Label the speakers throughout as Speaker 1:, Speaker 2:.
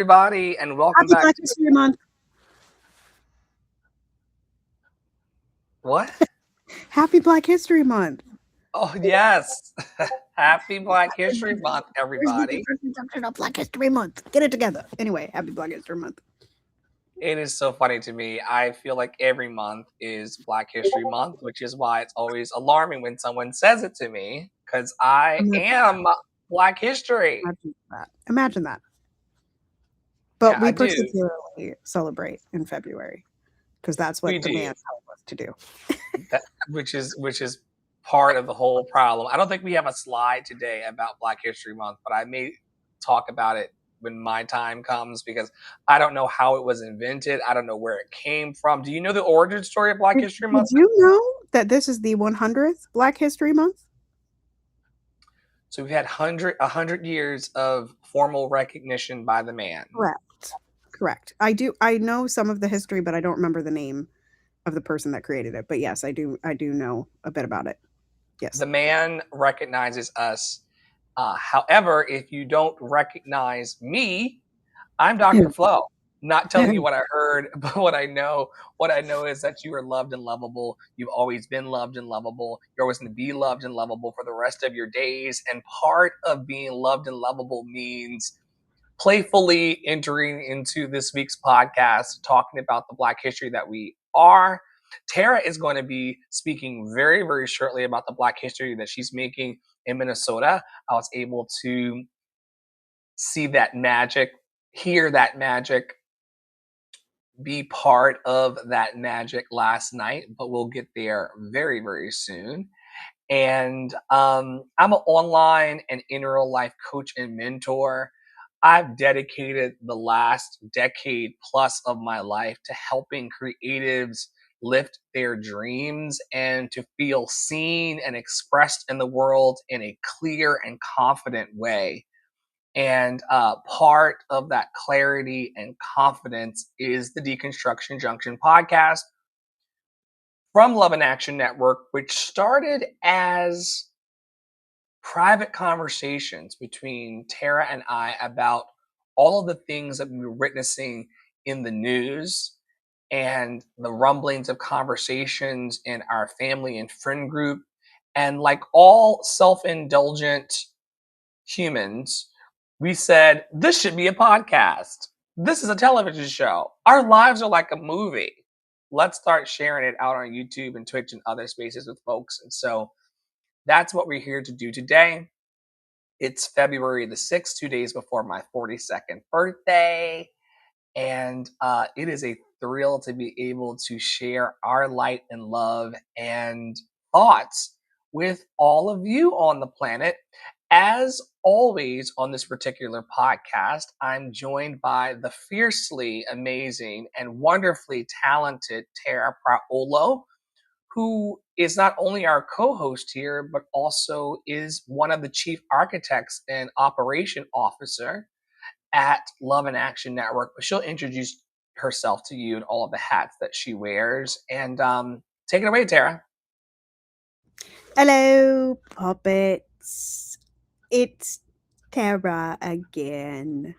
Speaker 1: everybody, and welcome
Speaker 2: Happy
Speaker 1: back
Speaker 2: Black
Speaker 1: to
Speaker 2: History Month.
Speaker 1: what?
Speaker 2: Happy Black History Month.
Speaker 1: Oh, yes. Happy Black History
Speaker 2: Everybody,
Speaker 1: Month,
Speaker 2: where's
Speaker 1: everybody.
Speaker 2: Deconstruction of Black History Month? Get it together. Anyway, happy Black History Month.
Speaker 1: It is so funny to me. I feel like every month is Black History Month, which is why it's always alarming when someone says it to me, because I
Speaker 2: Imagine,
Speaker 1: am Black History.
Speaker 2: imagine that. Imagine that. But
Speaker 1: Yeah, I
Speaker 2: we
Speaker 1: do.
Speaker 2: particularly celebrate in February because that's
Speaker 1: We
Speaker 2: what the
Speaker 1: do.
Speaker 2: man told us to do.
Speaker 1: That, which is part of the whole problem. I don't think we have a slide today about Black History Month, but I may talk about it when my time comes because I don't know how it was invented. I don't know where it came from. Do you know the origin story of Black History
Speaker 2: Did
Speaker 1: Month?
Speaker 2: you know that this is the 100th Black History Month?
Speaker 1: So we've had 100 years of formal recognition by the man.
Speaker 2: Correct. Correct. I know some of the history, but I don't remember the name of the person that created it. But yes, I do know a bit about it. Yes.
Speaker 1: The man recognizes us. However, if you don't recognize me, I'm Dr. Flo. Not telling you what I heard, but what I know. What I know is that you are loved and lovable. You've always been loved and lovable. You're always going to be loved and lovable for the rest of your days. And part of being loved and lovable means playfully entering into this week's podcast, talking about the Black history that we are. Tara is going to be speaking very, very shortly about the Black history that she's making in Minnesota. I was able to see that magic, hear that magic, be part of that magic last night, but we'll get there very, very soon. And I'm an online and in real life coach and mentor. I've dedicated the last decade plus of my life to helping creatives lift their dreams and to feel seen and expressed in the world in a clear and confident way. And part of that clarity and confidence is the Deconstruction Junction podcast from Love and Action Network, which started as private conversations between Tara and I about all of the things that we were witnessing in the news and the rumblings of conversations in our family and friend group. And like all self indulgent humans, we said, this should be a podcast. This is a television show. Our lives are like a movie. Let's start sharing it out on YouTube and Twitch and other spaces with folks. And so that's what we're here to do today. It's February the 6th, 2 days before my 42nd birthday. And it is a thrill to be able to share our light and love and thoughts with all of you on the planet. As always, on this particular podcast, I'm joined by the fiercely amazing and wonderfully talented Tara Praolo, who is not only our co-host here, but also is one of the chief architects and operation officer at Love and Action Network. But she'll introduce herself to you and all of the hats that she wears. And take it away, Tara.
Speaker 2: Hello, puppets. It's Tara again.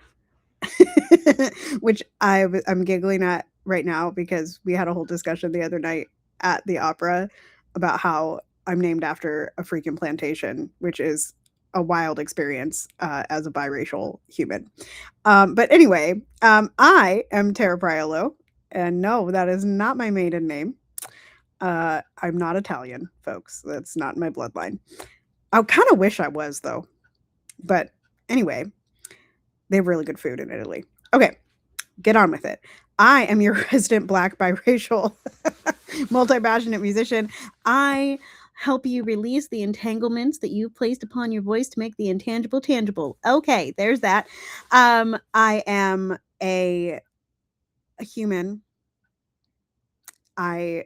Speaker 2: Which I'm giggling at right now because we had a whole discussion the other night at the opera about how I'm named after a freaking plantation, which is a wild experience as a biracial human. But anyway, I am Tara Priolo, and no, that is not my maiden name. I'm not Italian, folks. That's not my bloodline. I kind of wish I was, though. But anyway, they have really good food in Italy. Okay, get on with it. I am your resident black biracial multi-passionate musician. I help you release the entanglements that you've placed upon your voice to make the intangible tangible. Okay, there's that. I am a human. I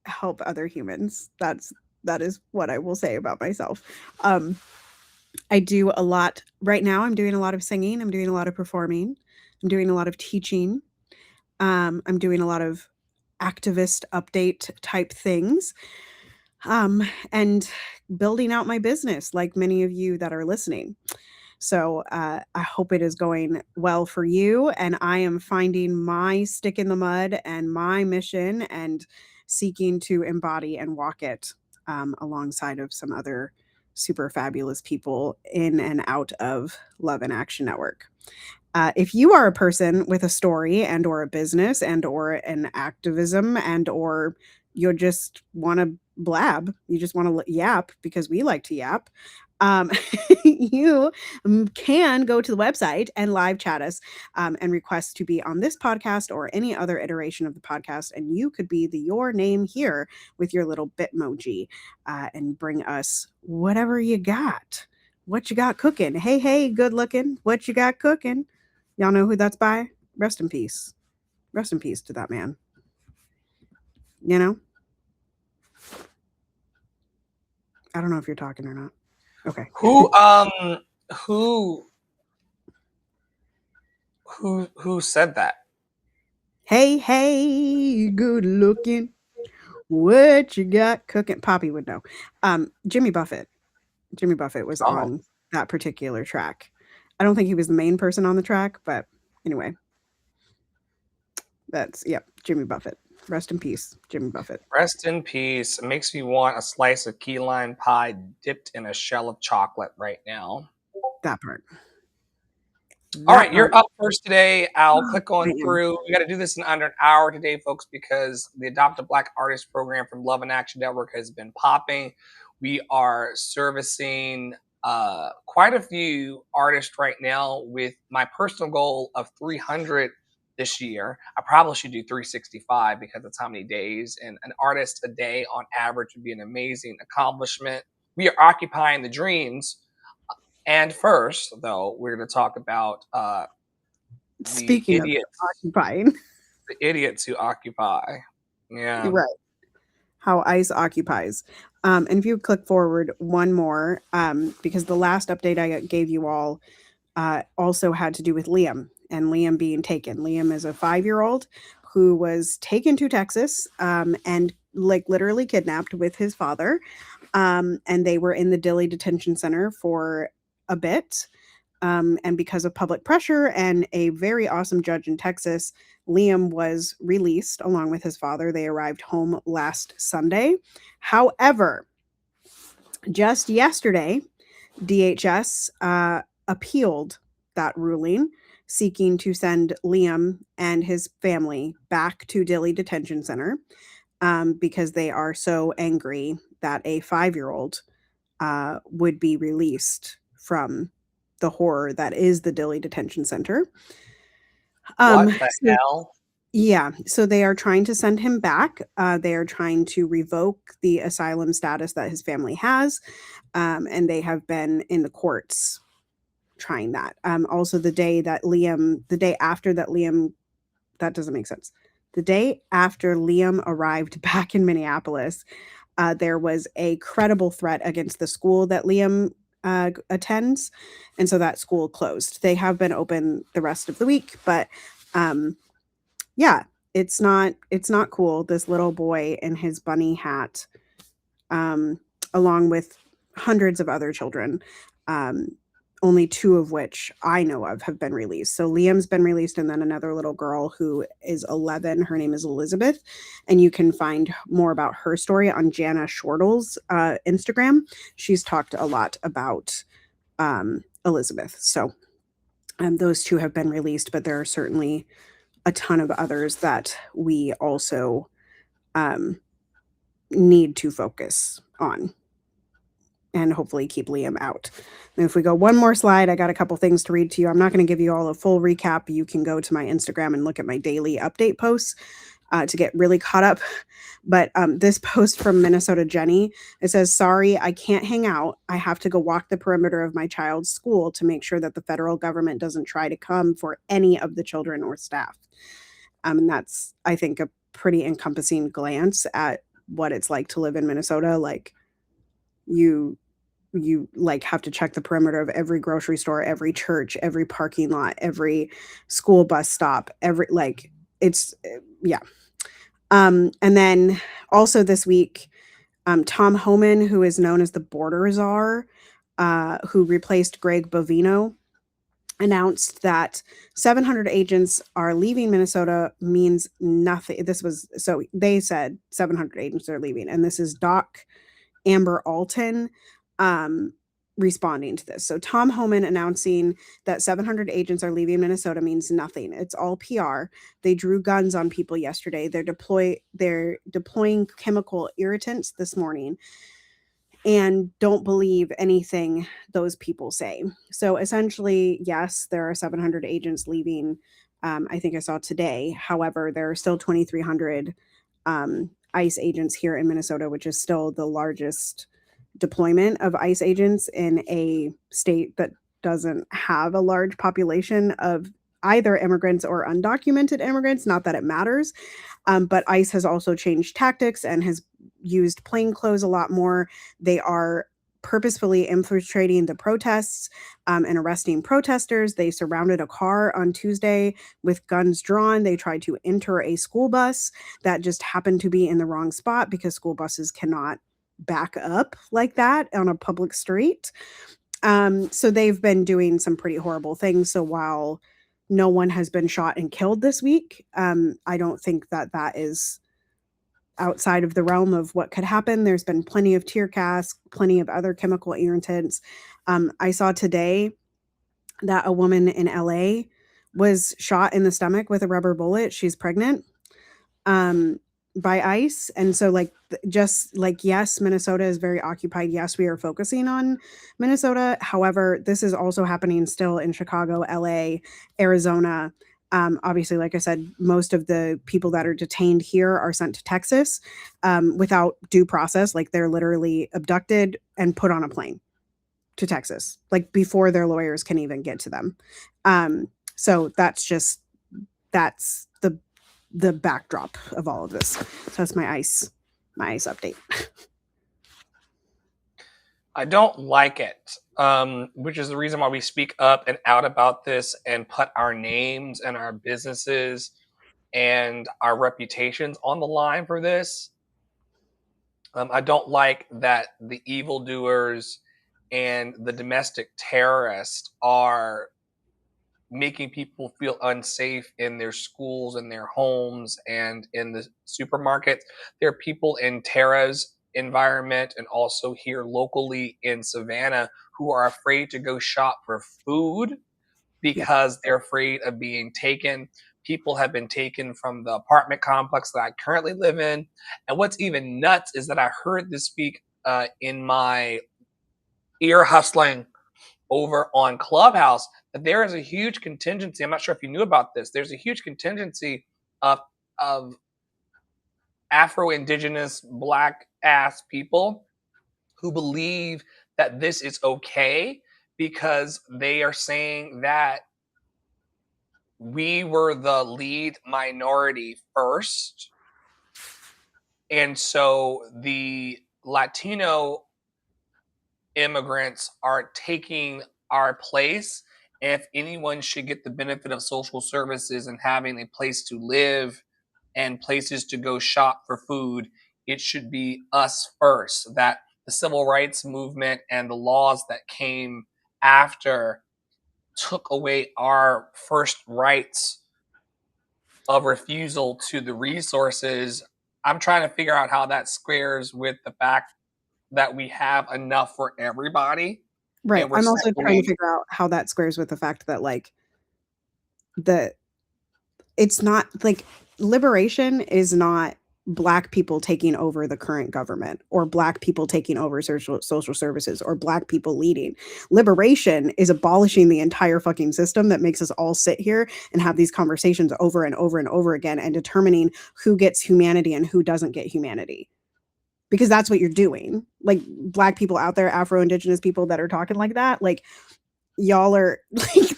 Speaker 2: help other humans. That is what I will say about myself. Um, I do a lot right now. I'm doing a lot of singing. I'm doing a lot of performing. I'm doing a lot of teaching. I'm doing a lot of activist update type things, and building out my business like many of you that are listening. So I hope it is going well for you. And I am finding my stick in the mud and my mission and seeking to embody and walk it alongside of some other super fabulous people in and out of Love and Action Network. If you are a person with a story and or a business and or an activism and or you just want to blab, you just want to yap because we like to yap, um, you can go to the website and live chat us and request to be on this podcast or any other iteration of the podcast. And you could be your name here with your little Bitmoji and bring us whatever you got. What you got cooking? Hey, hey, good looking. What you got cooking? Y'all know who that's by? Rest in peace. Rest in peace to that man. You know? I don't know if you're talking or not. Okay.
Speaker 1: Who said that?
Speaker 2: Hey, hey, good looking. What you got cooking? Poppy would know. Jimmy Buffett. Jimmy Buffett was
Speaker 1: Oh,
Speaker 2: on that particular track. I don't think he was the main person on the track, but anyway. That's Jimmy Buffett. Rest in peace, Jimmy Buffett.
Speaker 1: rest in peace. It makes me want a slice of key lime pie dipped in a shell of chocolate right now.
Speaker 2: That part.
Speaker 1: All
Speaker 2: That
Speaker 1: right,
Speaker 2: part.
Speaker 1: you're up first today. I'll
Speaker 2: Oh,
Speaker 1: click on
Speaker 2: man.
Speaker 1: through. We got to do this in under an hour today, folks, because the Adopt a Black Artist program from Love and Action Network has been popping. We are servicing quite a few artists right now with my personal goal of 300 this year. I probably should do 365 because that's how many days. And an artist a day on average would be an amazing accomplishment. We are occupying the dreams. And first, though, we're going to talk about the
Speaker 2: Speaking of
Speaker 1: idiots,
Speaker 2: occupying,
Speaker 1: the idiots who occupy. Yeah.
Speaker 2: right? How ICE occupies. And if you click forward one more, because the last update I gave you all also had to do with Liam and Liam being taken. Liam is a 5-year-old who was taken to Texas and like literally kidnapped with his father. And they were in the Dilley Detention Center for a bit. And because of public pressure and a very awesome judge in Texas, Liam was released along with his father. They arrived home last Sunday. However, just yesterday, DHS appealed that ruling, seeking to send Liam and his family back to Dilley Detention Center because they are so angry that a 5-year-old would be released from the horror that is the Dilley Detention Center.
Speaker 1: What the
Speaker 2: So,
Speaker 1: hell?
Speaker 2: yeah, so they are trying to send him back. They are trying to revoke the asylum status that his family has, and they have been in the courts trying that. Also, the day after that Liam, that doesn't make sense. The day after Liam arrived back in Minneapolis, there was a credible threat against the school that Liam attends, and so that school closed. They have been open the rest of the week, but yeah, it's not cool. This little boy in his bunny hat, along with hundreds of other children, only 2 of which I know of have been released. So Liam's been released, and then another little girl who is 11. Her name is Elizabeth, and you can find more about her story on Jana Shortle's Instagram. She's talked a lot about Elizabeth. So those 2 have been released, but there are certainly a ton of others that we also need to focus on and hopefully keep Liam out. And if we go one more slide, I got a couple things to read to you. I'm not going to give you all a full recap. You can go to my Instagram and look at my daily update posts to get really caught up. But this post from Minnesota Jenny, it says, "Sorry, I can't hang out. I have to go walk the perimeter of my child's school to make sure that the federal government doesn't try to come for any of the children or staff." And that's, I think, a pretty encompassing glance at what it's like to live in Minnesota. Like you like have to check the perimeter of every grocery store, every church, every parking lot, every school bus stop, every like it's yeah. And then also this week, Tom Homan, who is known as the border czar, who replaced Greg Bovino, announced that 700 agents are leaving Minnesota means nothing. This was so they said 700 agents are leaving, and this is Doc Amber Alton um, responding to this. So Tom Homan announcing that 700 agents are leaving Minnesota means nothing. It's all PR. They drew guns on people yesterday. They're deploying chemical irritants this morning and don't believe anything those people say. So essentially, yes, there are 700 agents leaving. I think I saw today. However, there are still 2,300 ICE agents here in Minnesota, which is still the largest deployment of ICE agents in a state that doesn't have a large population of either immigrants or undocumented immigrants. Not that it matters, but ICE has also changed tactics and has used plainclothes a lot more. They are purposefully infiltrating the protests and arresting protesters. They surrounded a car on Tuesday with guns drawn. They tried to enter a school bus that just happened to be in the wrong spot because school buses cannot back up like that on a public street. So they've been doing some pretty horrible things. So while no one has been shot and killed this week, I don't think that that is outside of the realm of what could happen. There's been plenty of tear gas, plenty of other chemical irritants. I saw today that a woman in LA was shot in the stomach with a rubber bullet. She's pregnant. Um, by ICE. And so like just like yes, Minnesota is very occupied. Yes, we are focusing on Minnesota. However, this is also happening still in Chicago, LA, Arizona. Obviously, like I said, most of the people that are detained here are sent to Texas without due process. Like they're literally abducted and put on a plane to Texas, like before their lawyers can even get to them. So that's the backdrop of all of this. So that's my ice update.
Speaker 1: I don't like it, which is the reason why we speak up and out about this and put our names and our businesses and our reputations on the line for this. I don't like that the evildoers and the domestic terrorists are making people feel unsafe in their schools and their homes and in the supermarkets. There are people in Tara's environment and also here locally in Savannah who are afraid to go shop for food
Speaker 2: Yep.
Speaker 1: because they're afraid of being taken. People have been taken from the apartment complex that I currently live in. And what's even nuts is that I heard this speak in my ear hustling over on Clubhouse that there is a huge contingency. I'm not sure if you knew about this. There's a huge contingency of of Afro-Indigenous Black ass people who believe that this is okay because they are saying that we were the lead minority first. And so the Latino immigrants are taking our place. If anyone should get the benefit of social services and having a place to live and places to go shop for food, it should be us first. That the civil rights movement and the laws that came after took away our first rights of refusal to the resources. I'm trying to figure out how that squares with the fact that we have enough for everybody
Speaker 2: Right.
Speaker 1: and we're
Speaker 2: I'm also trying to
Speaker 1: saying,
Speaker 2: figure out how that squares with the fact that like the it's not like liberation is not black people taking over the current government or black people taking over social services or black people leading. Liberation is abolishing the entire fucking system that makes us all sit here and have these conversations over and over and over again and determining who gets humanity and who doesn't get humanity. Because that's what you're doing. Like black people out there, Afro-Indigenous people that are talking like that, like y'all are like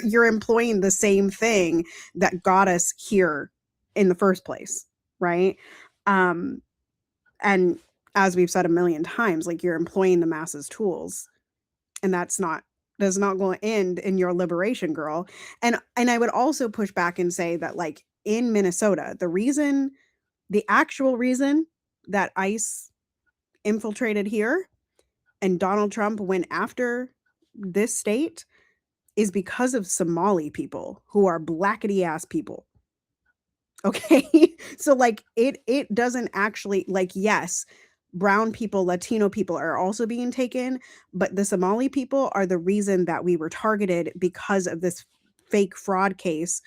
Speaker 2: you're employing the same thing that got us here in the first place, right? um and as we've said a million times, like you're employing the masses tools, and that's not going to end in your liberation, girl. And I would also push back and say that like in Minnesota, the actual reason that ICE infiltrated here and Donald Trump went after this state is because of Somali people who are blackety ass people. Okay? So, like, it doesn't actually, like, yes, brown people, Latino people are also being taken, but the Somali people are the reason that we were targeted because of this fake fraud case,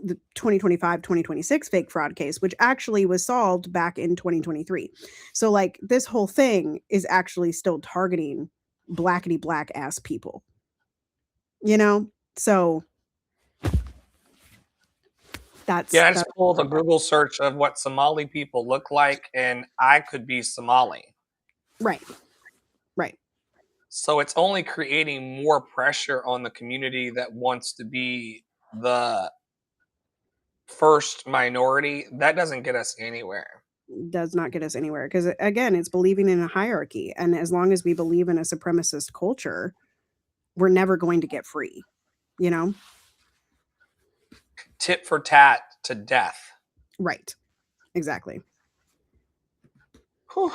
Speaker 2: the 2025-2026 fake fraud case, which actually was solved back in 2023. So, like, this whole thing is actually still targeting blackety black ass people, you know? So
Speaker 1: Yeah, I just
Speaker 2: that's
Speaker 1: pulled a Google search of what Somali people look like, and I could be Somali.
Speaker 2: right. Right.
Speaker 1: So it's only creating more pressure on the community that wants to be the first minority. That doesn't get us anywhere.
Speaker 2: Does not get us anywhere because, again, it's believing in a hierarchy, and as long as we believe in a supremacist culture, we're never going to get free, you know?
Speaker 1: Tit for tat to death.
Speaker 2: Right. Exactly.
Speaker 1: Whew.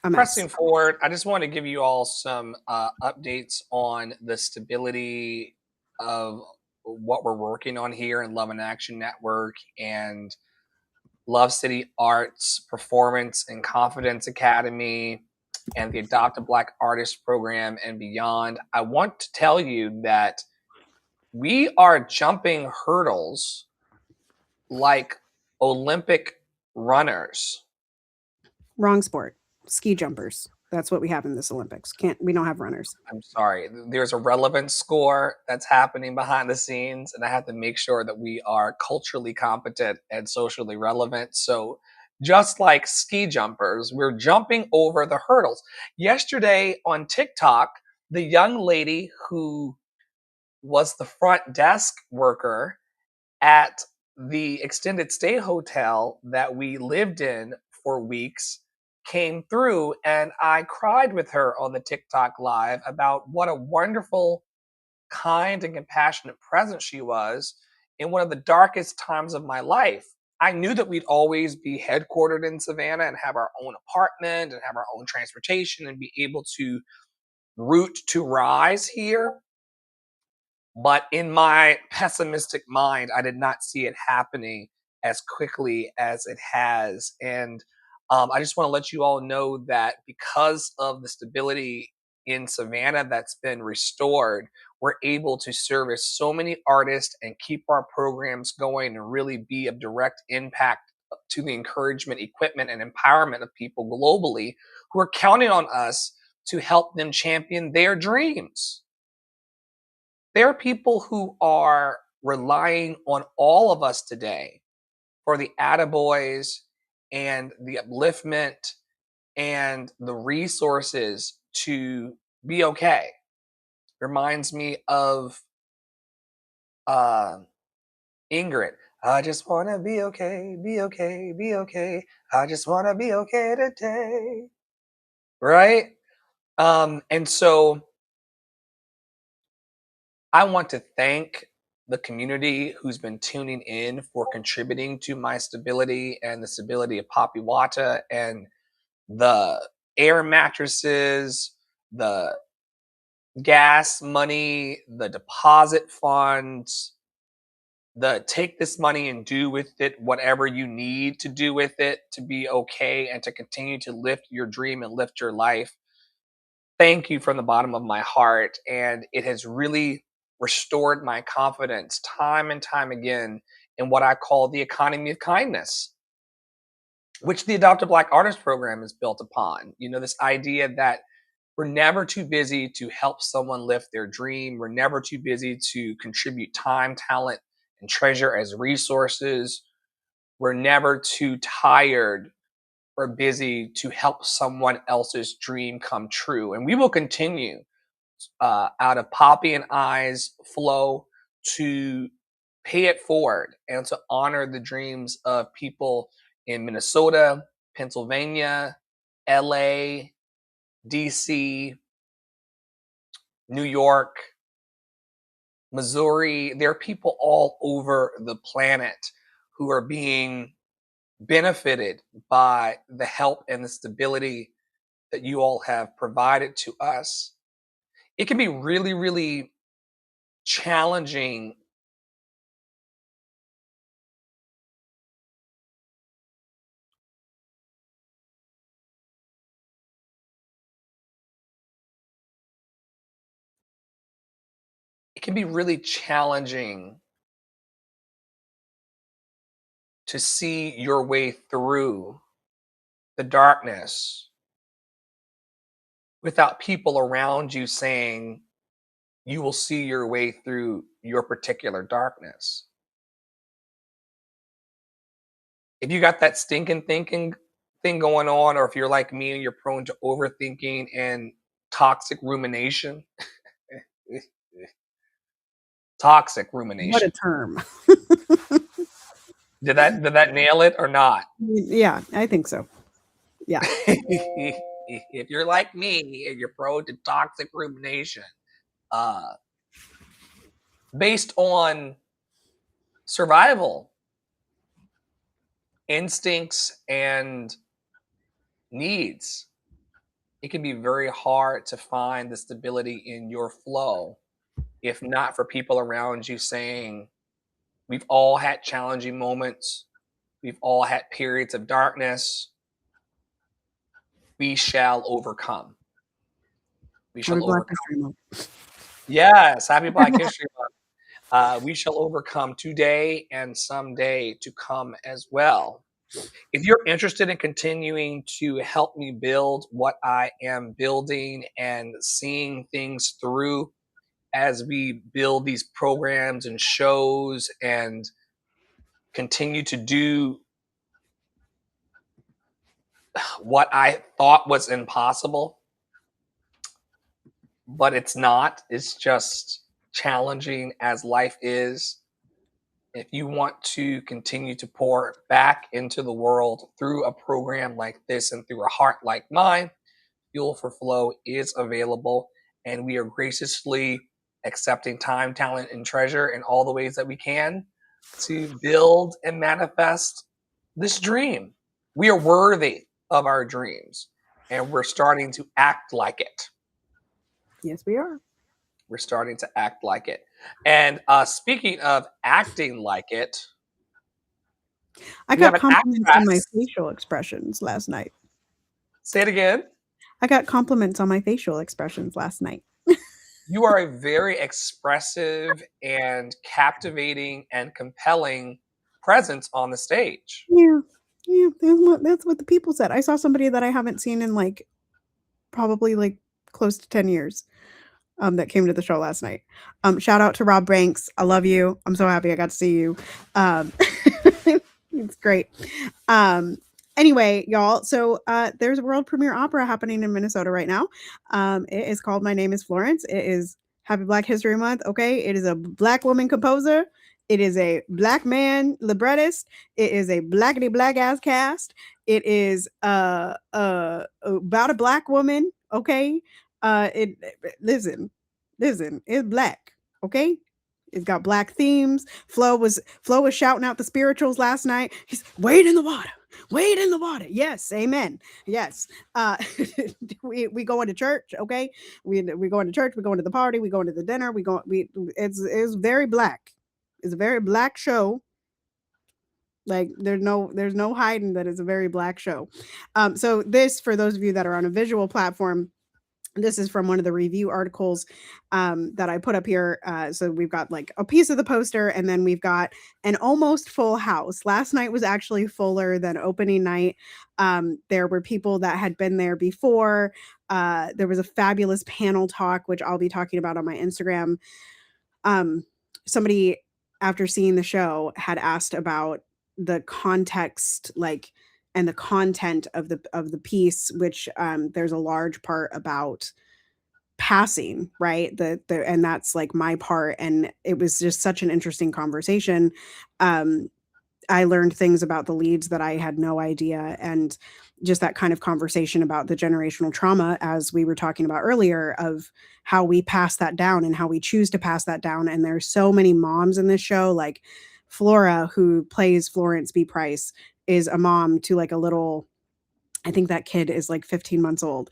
Speaker 2: A mess.
Speaker 1: Pressing forward, I just want to give you all some updates on the stability of what we're working on here in Love and Action Network and Love City Arts Performance and Confidence Academy and the Adopt a Black Artist Program and beyond. I want to tell you that we are jumping hurdles like Olympic runners.
Speaker 2: Wrong sport. Ski jumpers. That's what we have in this Olympics. We don't have runners.
Speaker 1: I'm sorry, there's a relevance score that's happening behind the scenes, and I have to make sure that we are culturally competent and socially relevant. So, just like ski jumpers, we're jumping over the hurdles. Yesterday on TikTok, the young lady who was the front desk worker at the extended stay hotel that we lived in for weeks came through, and I cried with her on the TikTok live about what a wonderful, kind, and compassionate presence she was in one of the darkest times of my life. I knew that we'd always be headquartered in Savannah and have our own apartment and have our own transportation and be able to root to rise here. But in my pessimistic mind, I did not see it happening as quickly as it has. And I just want to let you all know that because of the stability in Savannah that's been restored, we're able to service so many artists and keep our programs going and really be of direct impact to the encouragement, equipment, and empowerment of people globally who are counting on us to help them champion their dreams. There are people who are relying on all of us today for the attaboys and the upliftment and the resources to be okay. Reminds me of uh, Ingrid. I just want to be okay, be okay, be okay. I just want to be okay today. Right? And so I want to thank the community who's been tuning in for contributing to my stability and the stability of Papi Wata and the air mattresses, the gas money, the deposit funds, the take this money and do with it whatever you need to do with it to be okay and to continue to lift your dream and lift your life. Thank you from the bottom of my heart. And it has really restored my confidence time and time again in what I call the economy of kindness, which the Adopt a Black Artist Program is built upon. You know, this idea that we're never too busy to help someone lift their dream. We're never too busy to contribute time, talent, and treasure as resources. We're never too tired or busy to help someone else's dream come true. And we will continue out of Poppy and I's flow to pay it forward and to honor the dreams of people in Minnesota, Pennsylvania, LA, DC, New York, Missouri. There are people all over the planet who are being benefited by the help and the stability that you all have provided to us, it can be really, really challenging. It can be really challenging to see your way through the darkness without people around you saying you will see your way through your particular darkness. If you got that stinking thinking thing going on, or if you're like me and you're prone to overthinking and toxic rumination, toxic
Speaker 2: What a
Speaker 1: rumination.
Speaker 2: term.
Speaker 1: Did that nail it or not?
Speaker 2: Yeah, I think so. Yeah.
Speaker 1: If you're like me and you're prone to toxic rumination, uh, based on survival instincts and needs, it can be very hard to find the stability in your flow if not for people around you saying, we've all had challenging moments, we've all had periods of darkness, we shall overcome. We
Speaker 2: Happy
Speaker 1: shall
Speaker 2: Black
Speaker 1: overcome.
Speaker 2: History Month.
Speaker 1: Yes, happy Black History Month. We shall overcome today and someday to come as well. If you're interested in continuing to help me build what I am building and seeing things through as we build these programs and shows and continue to do what I thought was impossible, but it's not. It's just challenging as life is. If you want to continue to pour back into the world through a program like this and through a heart like mine, Fuel for Flow is available, and we are graciously accepting time, talent, and treasure in all the ways that we can to build and manifest this dream. We are worthy of our dreams, and we're starting to act like it.
Speaker 2: Yes, we are.
Speaker 1: We're starting to act like it. And speaking of acting like it,
Speaker 2: I
Speaker 1: we have
Speaker 2: got
Speaker 1: an
Speaker 2: compliments on my
Speaker 1: actress.
Speaker 2: facial expressions last night.
Speaker 1: Say it again.
Speaker 2: I got compliments on my facial expressions last night.
Speaker 1: You are a very expressive and captivating and compelling presence on the stage.
Speaker 2: Yeah. Yeah, that's what the people said. I saw somebody that I haven't seen in, like, probably, like, close to 10 years, that came to the show last night. Shout out to Rob Banks. I love you. I'm so happy I got to see you. Um, it's great. Um, anyway, y'all, so, there's a world premiere opera happening in Minnesota right now. It is called My Name is Florence. It is Happy Black History Month, okay? It is a Black woman composer. It is a Black man librettist. It is a blackity black ass cast. It is, about a Black woman, okay? It listen, it's Black, okay? It's got Black themes. Flo was shouting out the spirituals last night. He's wade in the water. Wade in the water. Yes, amen. Yes. Uh we going to church, okay? We going to church, we going to the party, we going to the dinner, we it's very Black. It's a very Black show. Like there's no hiding that it's a very Black show. So this, for those of you that are on a visual platform, this is from one of the review articles that I put up here. So we've got like a piece of the poster, and then we've got an almost full house. Last night was actually fuller than opening night. There were people that had been there before. There was a fabulous panel talk, which I'll be talking about on my Instagram. Somebody, after seeing the show, had asked about the context, like, and the content of the piece, which there's a large part about passing, right? The and that's like my part, and it was just such an interesting conversation. um I learned things about the leads that I had no idea, and just that kind of conversation about the generational trauma, as we were talking about earlier, of how we pass that down and how we choose to pass that down. And there's so many moms in this show, like Flora, who plays Florence B. Price, is a mom to like a little I think that kid is like 15 months old.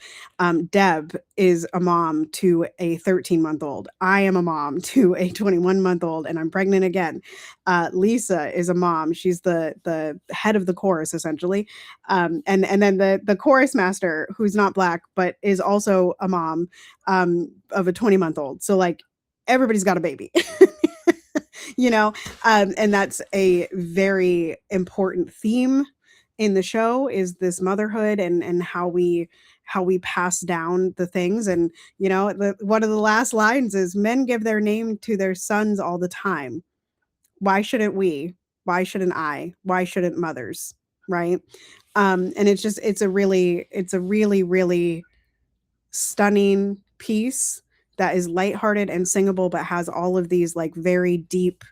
Speaker 2: Deb is a mom to a 13-month-old. I am a mom to a 21-month-old, and I'm pregnant again. Lisa is a mom. She's the head of the chorus essentially, and then the chorus master, who's not black but is also a mom of a 20-month-old. So like everybody's got a baby. you know, and that's a very important theme in the show, is this motherhood and how we pass down the things. And one of the last lines is, men give their name to their sons all the time. Why shouldn't we? Why shouldn't I? Why shouldn't mothers? Right? And it's a really stunning piece that is lighthearted and singable, but has all of these like very deep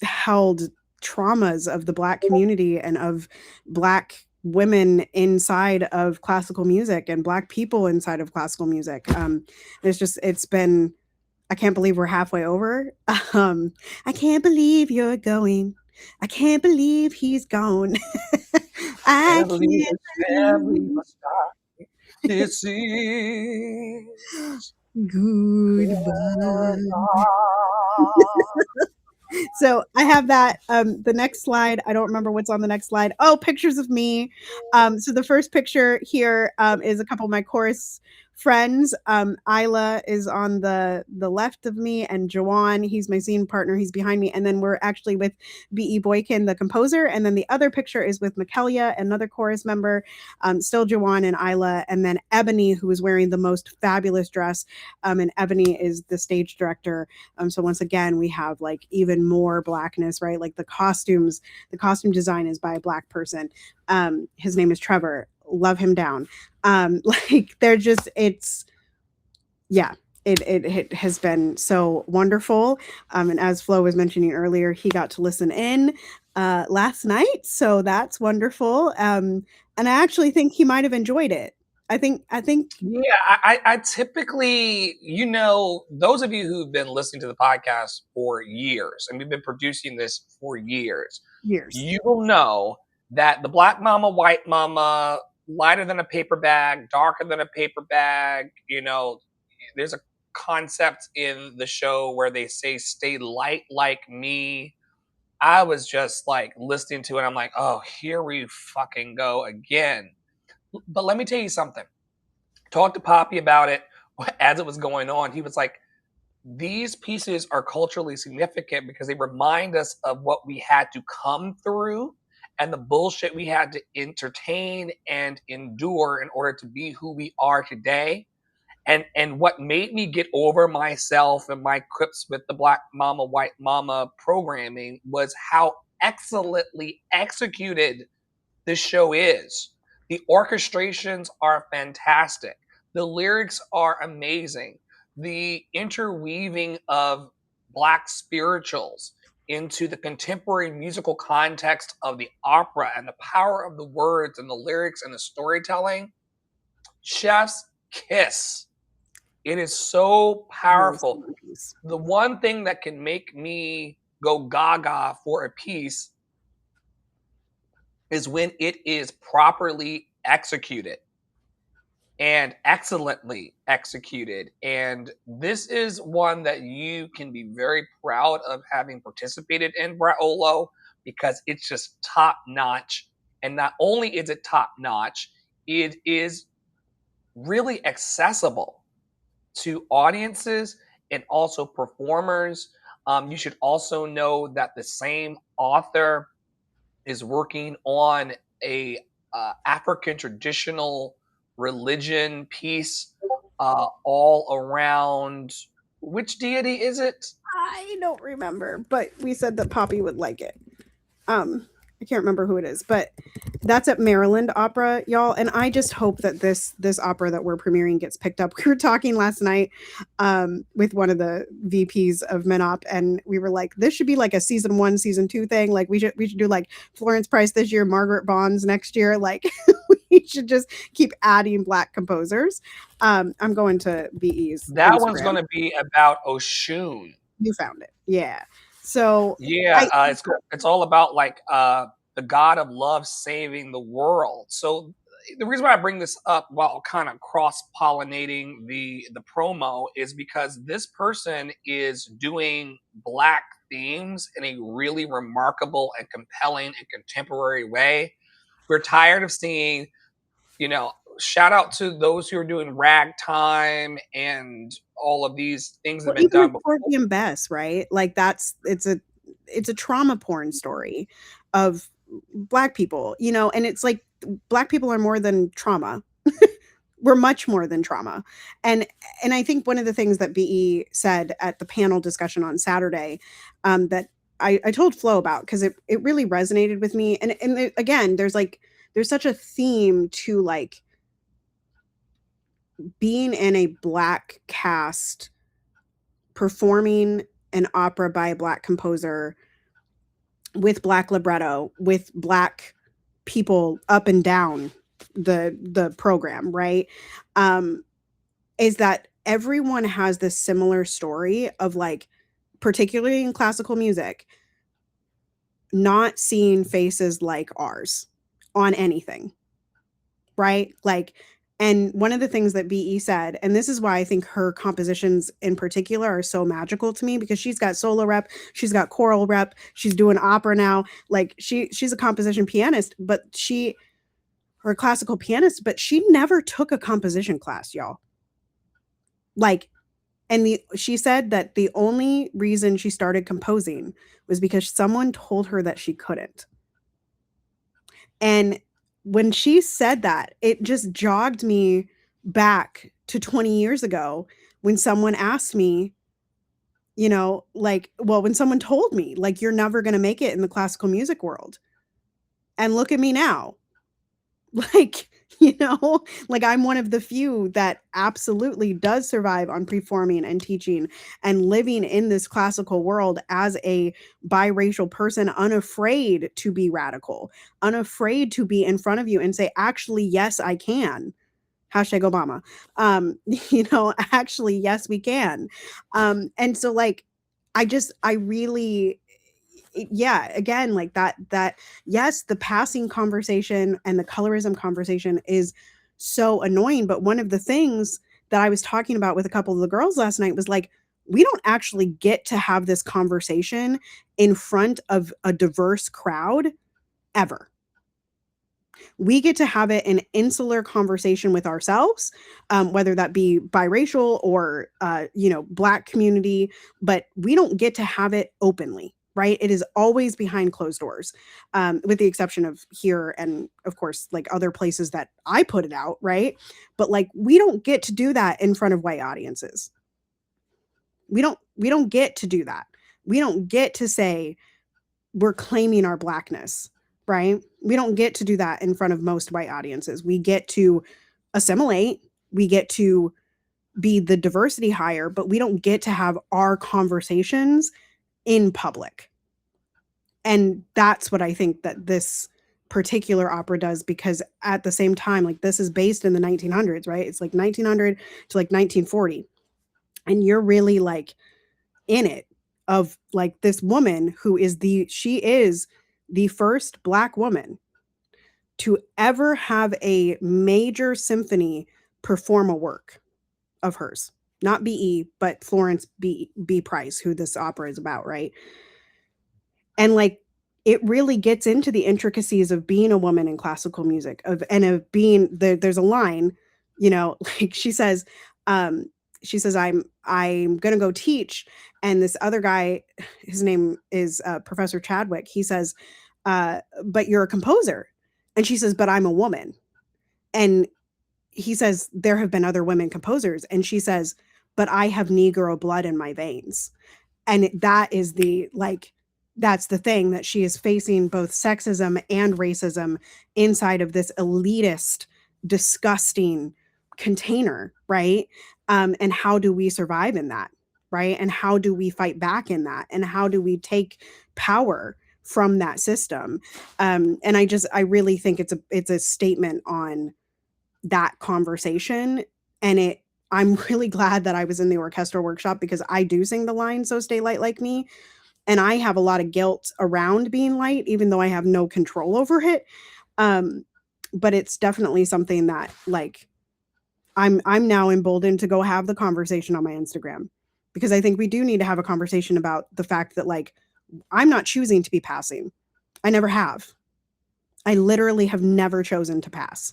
Speaker 2: held traumas of the black community and of black women inside of classical music and black people inside of classical music. It's been, I can't believe we're halfway over. I can't believe you're going. I can't believe he's gone. I
Speaker 1: Family
Speaker 2: can't
Speaker 1: is family
Speaker 2: believe.
Speaker 1: must die. This is
Speaker 2: Goodbye. So I have that. The next slide, I don't remember what's on the next slide. Oh, pictures of me. So the first picture here is a couple of my chorus friends. Isla is on the left of me, and Jawan, he's my scene partner, he's behind me. And then we're actually with B.E. Boykin, the composer. And then the other picture is with Mikelia, another chorus member, still Jawan and Isla. And then Ebony, who is wearing the most fabulous dress. And Ebony is the stage director. So once again, we have like even more blackness, right? Like the costume design is by a black person. His name is Trevor. Love him down. Like they're just, it's, yeah, it has been so wonderful. And as Flo was mentioning earlier, he got to listen in last night, so that's wonderful. And I actually think he might have enjoyed it. I think
Speaker 1: Yeah, I typically, those of you who've been listening to the podcast for years, and we've been producing this for years,
Speaker 2: years.
Speaker 1: you will know that the black mama, white mama, lighter than a paper bag, darker than a paper bag, there's a concept in the show where they say, stay light like me. I was just like listening to it. I'm like, oh, here we fucking go again. But let me tell you something. Talked to Poppy about it as it was going on. He was like, these pieces are culturally significant because they remind us of what we had to come through and the bullshit we had to entertain and endure in order to be who we are today. And what made me get over myself and my quips with the black mama, white mama programming was how excellently executed this show is. The orchestrations are fantastic. The lyrics are amazing. The interweaving of black spirituals into the contemporary musical context of the opera and the power of the words and the lyrics and the storytelling, chef's kiss. It is so powerful. The one thing that can make me go gaga for a piece is when it is properly executed and excellently executed. And this is one that you can be very proud of having participated in, Braolo, because it's just top notch. And not only is it top notch, it is really accessible to audiences and also performers. You should also know that the same author is working on a African traditional religion piece all around. Which deity is it?
Speaker 2: I don't remember, but we said that Poppy would like it. I can't remember who it is, but that's at Maryland Opera, y'all. And I just hope that this opera that we're premiering gets picked up. We were talking last night with one of the VPs of Menop, and we were like, this should be like a season 1, season 2 thing. Like we should do like Florence Price this year, Margaret Bonds next year. Like we should just keep adding black composers. I'm going to BE's
Speaker 1: That
Speaker 2: Instagram.
Speaker 1: one's going to be about Oshun.
Speaker 2: You found it, yeah. So
Speaker 1: yeah, it's all about like the God of love saving the world. So the reason why I bring this up while kind of cross pollinating the promo is because this person is doing black themes in a really remarkable and compelling and contemporary way. We're tired of seeing, you know, shout out to those who are doing ragtime and all of these things that
Speaker 2: Well,
Speaker 1: have been
Speaker 2: even
Speaker 1: done
Speaker 2: like
Speaker 1: before.
Speaker 2: Porgy and Bess, right? Like it's a trauma porn story of black people, you know, and it's like black people are more than trauma. We're much more than trauma. And and I think one of the things that BE said at the panel discussion on Saturday, that I told Flo about because it really resonated with me. Again, there's such a theme to like being in a black cast performing an opera by a black composer with black libretto, with black people up and down the program, right? Um, is that everyone has this similar story of like, particularly in classical music, not seeing faces like ours on anything, right? Like, and one of the things that BE said, and this is why I think her compositions in particular are so magical to me because she's got solo rep, she's got choral rep, she's doing opera now. Like she's a composition pianist, but she or a classical pianist, but she never took a composition class, y'all. Like, and she said that the only reason she started composing was because someone told her that she couldn't. And when she said that, it just jogged me back to 20 years ago when someone asked me, you know, like, well, when someone told me, like, you're never going to make it in the classical music world. And look at me now. Like, you know, like I'm one of the few that absolutely does survive on performing and teaching and living in this classical world as a biracial person, unafraid to be radical, unafraid to be in front of you and say, actually, yes, I can. Hashtag Obama. You know, actually, yes, we can. And so like, I really, yeah, again, like that, yes, the passing conversation and the colorism conversation is so annoying. But one of the things that I was talking about with a couple of the girls last night was like, we don't actually get to have this conversation in front of a diverse crowd ever. We get to have it an insular conversation with ourselves, whether that be biracial or you know, black community, but we don't get to have it openly, right? It is always behind closed doors, with the exception of here and of course like other places that I put it out, right? But like we don't get to do that in front of white audiences. We don't get to do that. We don't get to say we're claiming our blackness, right? We don't get to do that in front of most white audiences. We get to assimilate, we get to be the diversity hire, but we don't get to have our conversations in public. And that's what I think that this particular opera does, because at the same time, like this is based in the 1900s, right? It's like 1900 to like 1940. And you're really like in it, of like this woman who is she is the first black woman to ever have a major symphony perform a work of hers. Not BE, but Florence B. Price, who this opera is about, right? And like it really gets into the intricacies of being a woman in classical music, of being there's a line, you know, like um she says I'm going to go teach, and this other guy, his name is Professor Chadwick, he says but you're a composer, and she says but I'm a woman, and he says there have been other women composers, and she says but I have Negro blood in my veins. And that is the like that's the thing, that she is facing both sexism and racism inside of this elitist, disgusting container, right? And how do we survive in that, right? And how do we fight back in that, and how do we take power from that system? And I really think it's a statement on that conversation. And I'm really glad that I was in the orchestral workshop, because I do sing the line "So Stay Light Like Me," and I have a lot of guilt around being light, even though I have no control over it. Um, but it's definitely something that like I'm now emboldened to go have the conversation on my Instagram, because I think we do need to have a conversation about the fact that like I'm not choosing to be passing. I never have. I literally have never chosen to pass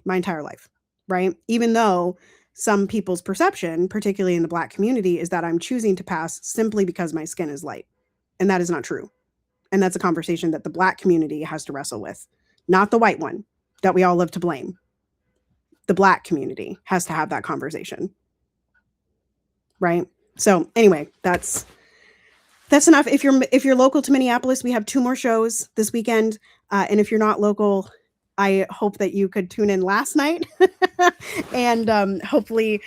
Speaker 2: my entire life, right? Even though some people's perception, particularly in the Black community, is that I'm choosing to pass simply because my skin is light. And that is not true. And that's a conversation that the Black community has to wrestle with, not the white one that we all love to blame. The Black community has to have that conversation, right? So anyway, that's enough. If you're local to Minneapolis, we have 2 more shows this weekend, and if you're not local, I hope that you could tune in last night, and hopefully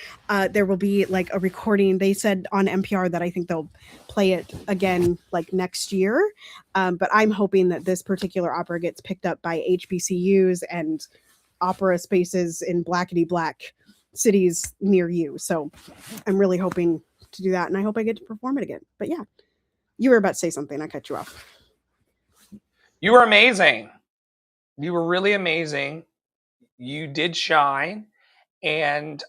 Speaker 2: there will be like a recording. They said on NPR that I think they'll play it again like next year, but I'm hoping that this particular opera gets picked up by HBCUs and opera spaces in blackety black cities near you. So I'm really hoping to do that, and I hope I get to perform it again. But yeah, you were about to say something. I cut you off.
Speaker 1: You were amazing. You were really amazing. You did shine, and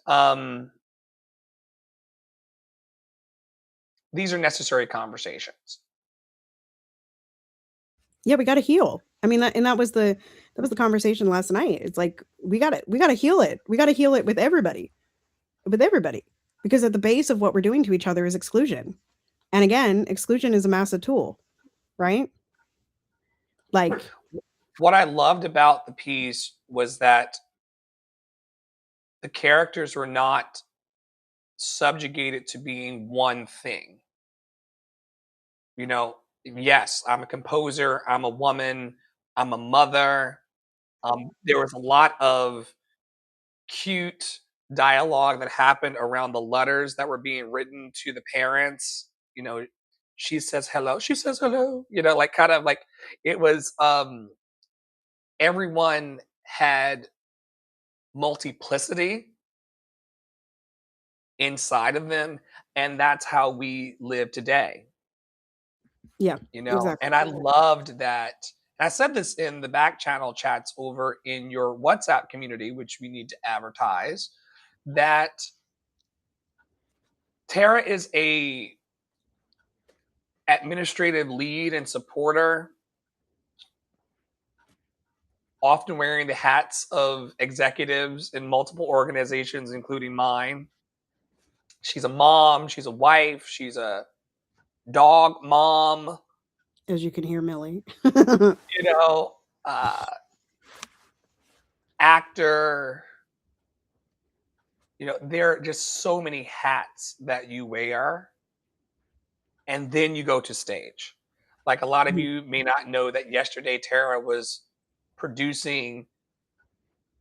Speaker 1: these are necessary conversations.
Speaker 2: Yeah, we got to heal. I mean, that was the conversation last night. It's like we got to heal it. We got to heal it with everybody, because at the base of what we're doing to each other is exclusion. And again, exclusion is a massive tool, right? Like,
Speaker 1: What I loved about the piece was that the characters were not subjugated to being one thing. You know, yes, I'm a composer, I'm a woman, I'm a mother. There was a lot of cute dialogue that happened around the letters that were being written to the parents. You know, she says hello, she says hello, you know, like kind of like it was everyone had multiplicity inside of them, and that's how we live today.
Speaker 2: yeah,
Speaker 1: You know,
Speaker 2: exactly.
Speaker 1: and I loved that. I said this in the back channel chats over in your WhatsApp community, which we need to advertise, that Tara is a administrative lead and supporter, often wearing the hats of executives in multiple organizations, including mine. She's a mom, she's a wife, she's a dog mom,
Speaker 2: As you can hear, Millie.
Speaker 1: you know, uh, actor. You know, there are just so many hats that you wear, and then you go to stage. Like a lot of you may not know that yesterday Tara was producing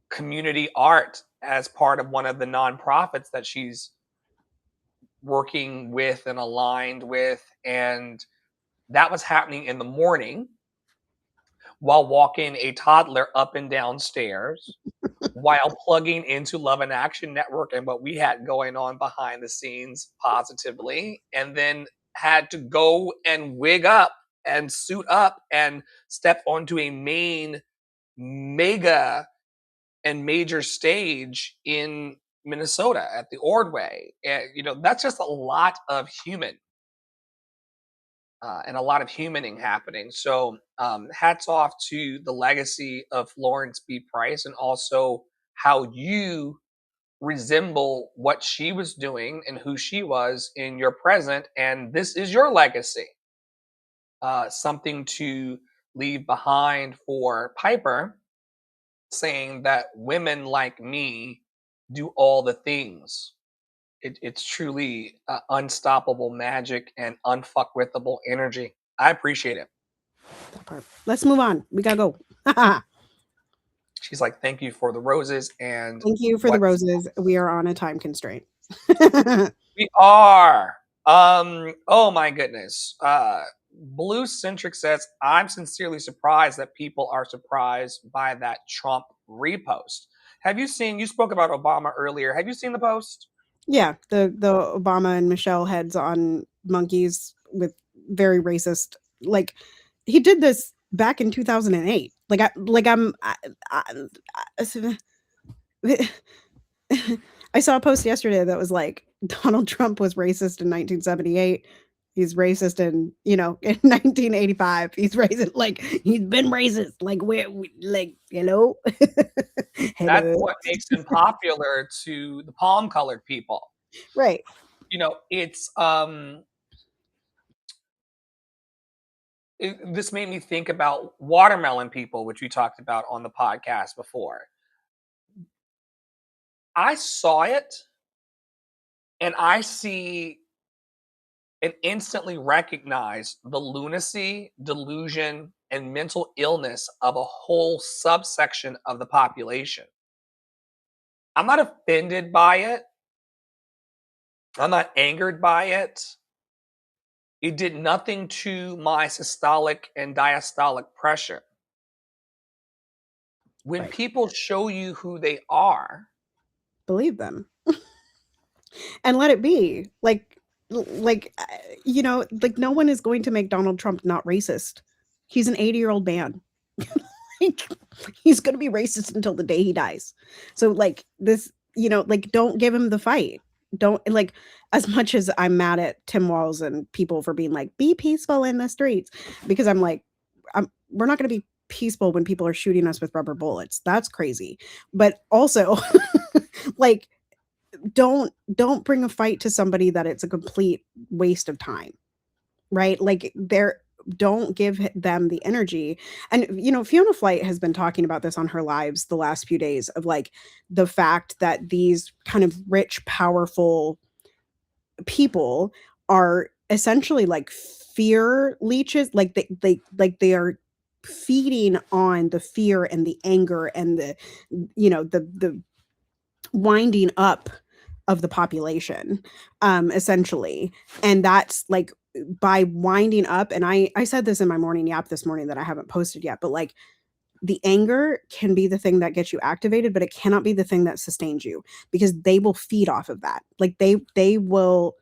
Speaker 1: community art as part of one of the nonprofits that she's working with and aligned with. And that was happening in the morning while walking a toddler up and down stairs, while plugging into Love and Action Network and what we had going on behind the scenes positively, and then had to go and wig up and suit up and step onto a main mega and major stage in Minnesota at the Ordway. And, you know, that's just a lot of human and a lot of humaning happening. So, hats off to the legacy of Florence B. Price, and also how you resemble what she was doing and who she was in your present. And this is your legacy, something to leave behind for Piper, saying that women like me do all the things. It's truly unstoppable magic and unfuckwithable energy. I appreciate it.
Speaker 2: Let's move on. We gotta go.
Speaker 1: She's like, thank you for the roses and
Speaker 2: Thank you for the
Speaker 1: what's
Speaker 2: roses. We are on a time constraint.
Speaker 1: we are. Oh my goodness. Blue Centric says, I'm sincerely surprised that people are surprised by that Trump repost. Have you seen, you spoke about Obama earlier. Have you seen the post?
Speaker 2: Yeah, the Obama and Michelle heads on monkeys with very racist. Like he did this back in 2008. I saw a post yesterday that was like Donald Trump was racist in 1978. He's racist in 1985. He's racist. Like he's been racist. Like like hello,
Speaker 1: That's
Speaker 2: hello.
Speaker 1: what makes him popular to the palm colored people.
Speaker 2: Right.
Speaker 1: It's this made me think about watermelon people, which we talked about on the podcast before. I saw it and I see and instantly recognize the lunacy, delusion, and mental illness of a whole subsection of the population. I'm not offended by it. I'm not angered by it. It did nothing to my systolic and diastolic pressure. When
Speaker 2: Right.
Speaker 1: people show you who they are,
Speaker 2: Believe them and let it be. Like no one is going to make Donald Trump not racist. He's an 80-year-old man. Like, he's going to be racist until the day he dies. So like this, like don't give him the fight. Don't like as much as I'm mad at Tim Walz and people for being like be peaceful in the streets because I'm like we're not going to be peaceful when people are shooting us with rubber bullets. That's crazy. But also like don't bring a fight to somebody that it's a complete waste of time, right? Like don't give them the energy. And Fiona Flight has been talking about this on her lives the last few days of like the fact that these kind of rich powerful people are essentially like fear leeches, like they are feeding on the fear and the anger and the winding up of the population, essentially. And that's like by winding up, and I said this in my morning yap this morning that I haven't posted yet, but like the anger can be the thing that gets you activated, but it cannot be the thing that sustains you because they will feed off of that. Like they will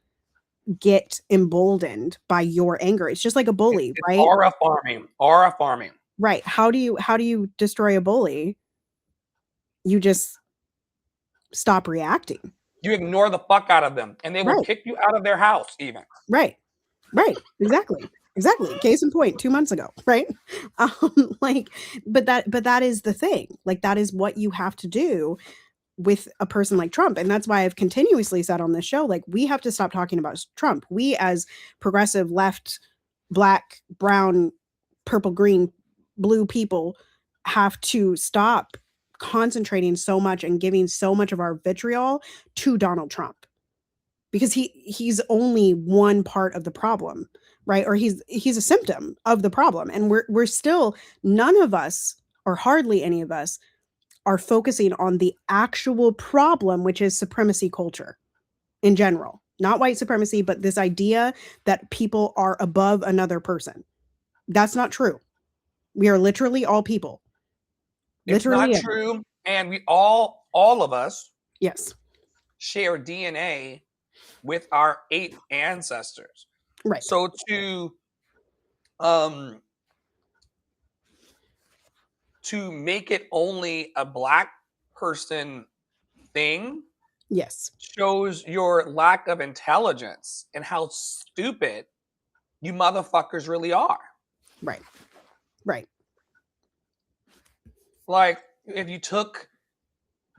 Speaker 2: get emboldened by your anger. It's just like a bully,
Speaker 1: it's
Speaker 2: right?
Speaker 1: aura farming. Aura farming.
Speaker 2: Right. How do you destroy a bully? You just stop reacting.
Speaker 1: You ignore the fuck out of them, and they will
Speaker 2: Right.
Speaker 1: kick you out of their house, even.
Speaker 2: Right. Right. Exactly. Exactly. Case in point, 2 months ago, right? Like, but that is the thing. Like, that is what you have to do with a person like Trump. And that's why I've continuously said on this show, like, we have to stop talking about Trump. We, as progressive left, black, brown, purple, green, blue people, have to stop concentrating so much and giving so much of our vitriol to Donald Trump because he's only one part of the problem, right? Or he's a symptom of the problem, and we're still, none of us or hardly any of us are focusing on the actual problem, which is supremacy culture in general, not white supremacy, but this idea that people are above another person. That's not true. We are literally all people.
Speaker 1: It's not
Speaker 2: Literally.
Speaker 1: true, and we all of us
Speaker 2: Yes.
Speaker 1: share DNA with our ape ancestors.
Speaker 2: Right.
Speaker 1: So um to make it only a black person thing
Speaker 2: Yes.
Speaker 1: shows your lack of intelligence and how stupid you motherfuckers really are.
Speaker 2: Right. Right.
Speaker 1: Like, if you took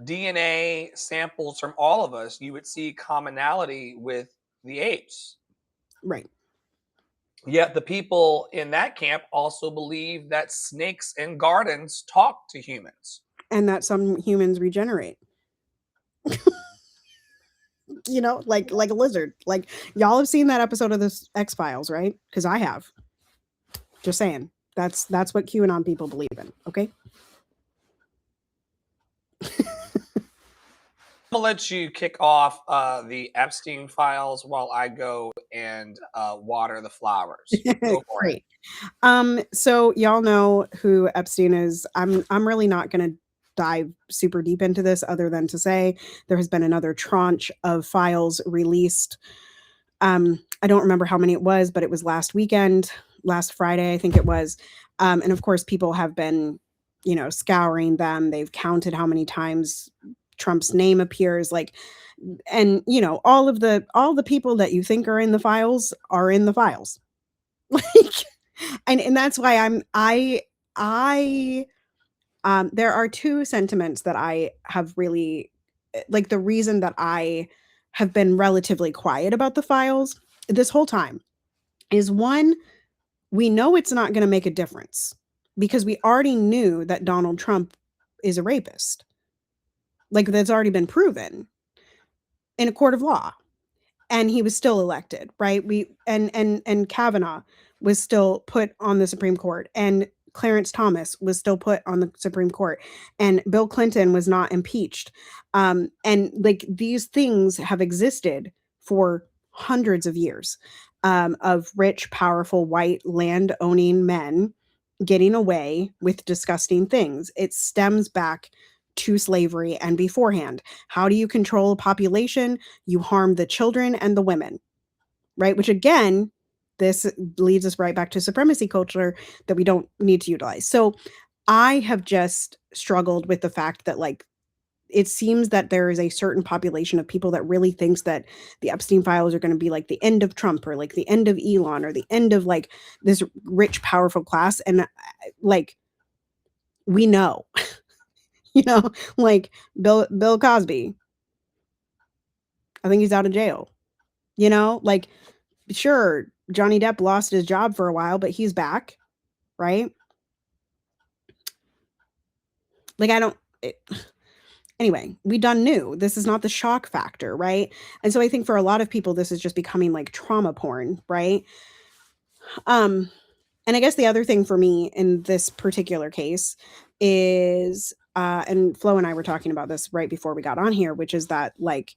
Speaker 1: DNA samples from all of us, you would see commonality with the apes.
Speaker 2: Right.
Speaker 1: Yet the people in that camp also believe that snakes in gardens talk to humans.
Speaker 2: And that some humans regenerate. Like a lizard. Like y'all have seen that episode of this X-Files, right? Because I have. Just saying. That's what QAnon people believe in. Okay.
Speaker 1: I'm gonna let you kick off the Epstein files while I go and water the flowers. Go for it.
Speaker 2: Great. So y'all know who Epstein is. I'm really not gonna dive super deep into this other than to say there has been another tranche of files released I don't remember how many it was, but it was last weekend, last Friday, I think it was. And of course, people have been, scouring them. They've counted how many times Trump's name appears, like, and all the people that you think are in the files are in the files. Like, and that's why I there are two sentiments that I have really, like, the reason that I have been relatively quiet about the files this whole time is, one, we know it's not going to make a difference because we already knew that Donald Trump is a rapist. Like, that's already been proven in a court of law, and he was still elected, right? And Kavanaugh was still put on the Supreme Court, and Clarence Thomas was still put on the Supreme Court, and Bill Clinton was not impeached. And like, these things have existed for hundreds of years, of rich, powerful, white land owning men getting away with disgusting things. It stems back to slavery and beforehand. How do you control a population? You harm the children and the women, right? Which, again, this leads us right back to supremacy culture that we don't need to utilize. So I have just struggled with the fact that, like, it seems that there is a certain population of people that really thinks that the Epstein files are going to be like the end of Trump, or like the end of Elon, or the end of, like, this rich, powerful class. And like, we know, like Bill Cosby, I think he's out of jail. Like, sure, Johnny Depp lost his job for a while, but he's back, right? Like, anyway, we done knew this is not the shock factor, right? And so I think for a lot of people, this is just becoming like trauma porn, right? And I guess the other thing for me in this particular case is, and Flo and I were talking about this right before we got on here, which is that, like,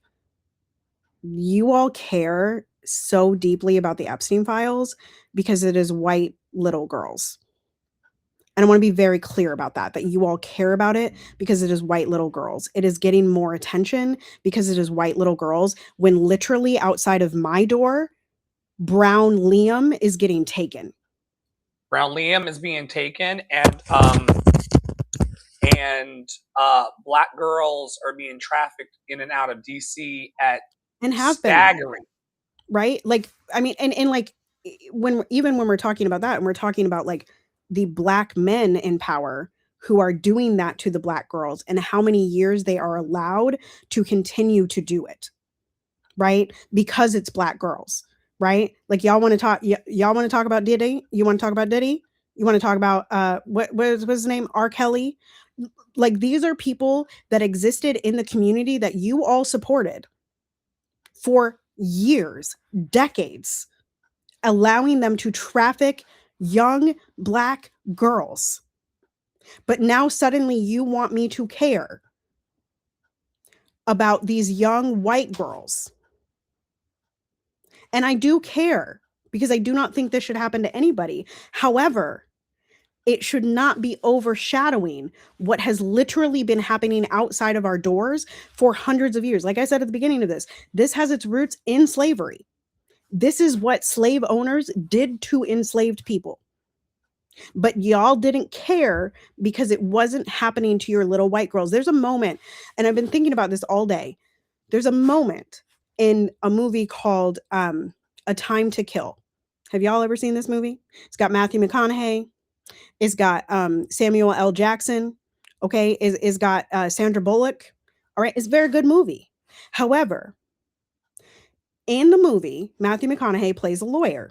Speaker 2: you all care so deeply about the Epstein files because it is white little girls. And I want to be very clear about that you all care about it because it is white little girls. It is getting more attention because it is white little girls, when literally outside of my door, brown Liam is getting taken.
Speaker 1: Brown Liam is being taken, and black girls are being trafficked in and out of DC at
Speaker 2: And have been,
Speaker 1: staggering.
Speaker 2: right? Like, I mean, and like, when we're talking about that, and we're talking about, like, the black men in power who are doing that to the black girls, and how many years they are allowed to continue to do it, right? Because it's black girls, right? Like, y'all want to talk about Diddy? You want to talk about Diddy? You want to talk about what's his name? R. Kelly? Like, these are people that existed in the community that you all supported for years, decades, allowing them to traffic young black girls. But now suddenly you want me to care about these young white girls. And I do care, because I do not think this should happen to anybody. However, it should not be overshadowing what has literally been happening outside of our doors for hundreds of years. Like I said at the beginning of this has its roots in slavery. This is what slave owners did to enslaved people. But y'all didn't care because it wasn't happening to your little white girls. There's a moment, and I've been thinking about this all day. There's a moment in a movie called A Time to Kill. Have y'all ever seen this movie? It's got Matthew McConaughey. It's got Samuel L. Jackson. Okay, it's got Sandra Bullock. All right, it's a very good movie. However, in the movie, Matthew McConaughey plays a lawyer,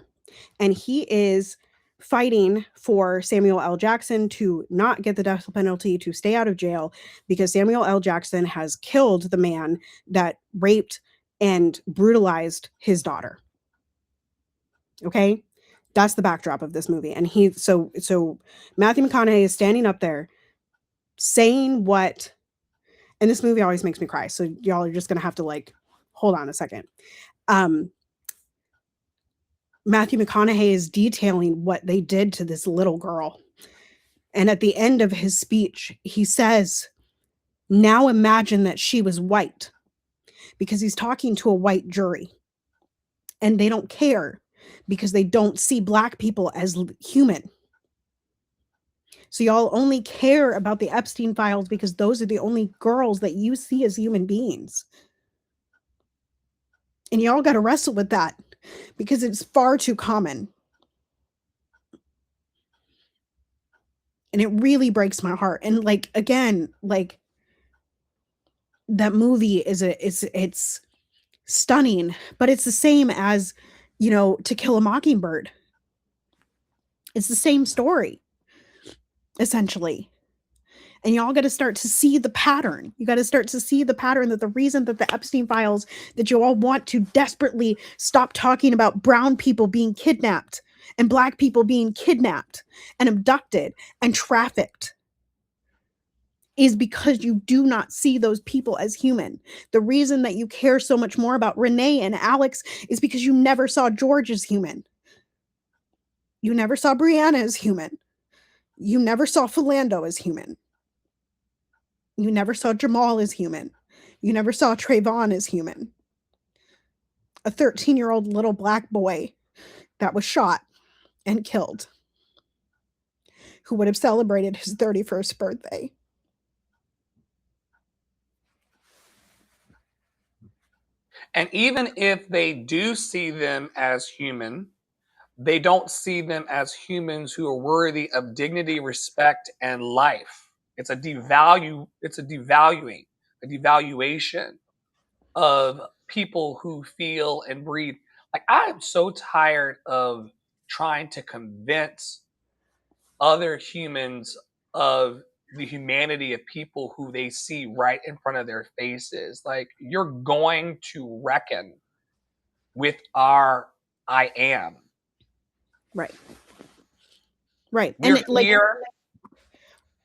Speaker 2: and he is fighting for Samuel L. Jackson to not get the death penalty, to stay out of jail, because Samuel L. Jackson has killed the man that raped and brutalized his daughter. Okay? That's the backdrop of this movie. And so Matthew McConaughey is standing up there saying what, and this movie always makes me cry, so y'all are just gonna have to, like, hold on a second. Matthew McConaughey is detailing what they did to this little girl. And at the end of his speech, he says, "Now imagine that she was white," because he's talking to a white jury. and they don't care because they don't see Black people as human. So y'all only care about the Epstein files because those are the only girls that you see as human beings. And y'all got to wrestle with that because it's far too common. And it really breaks my heart. And like, again, like, that movie it's stunning, but it's the same as, To Kill a Mockingbird. It's the same story, essentially. And y'all got to start to see the pattern. You got to start to see the pattern that the reason that the Epstein files, that you all want to desperately stop talking about brown people being kidnapped and Black people being kidnapped and abducted and trafficked, is because you do not see those people as human. The reason that you care so much more about Renee and Alex is because you never saw George as human. You never saw Brianna as human. You never saw Philando as human. You never saw Jamal as human. You never saw Trayvon as human. A 13-year-old little Black boy that was shot and killed, who would have celebrated his 31st birthday.
Speaker 1: And even if they do see them as human, they don't see them as humans who are worthy of dignity, respect, and life. It's a devaluing, a devaluation of people who feel and breathe. Like, I am so tired of trying to convince other humans of the humanity of people who they see right in front of their faces. Like, you're going to reckon with our I am.
Speaker 2: Right. Right.
Speaker 1: We're
Speaker 2: And like,
Speaker 1: here.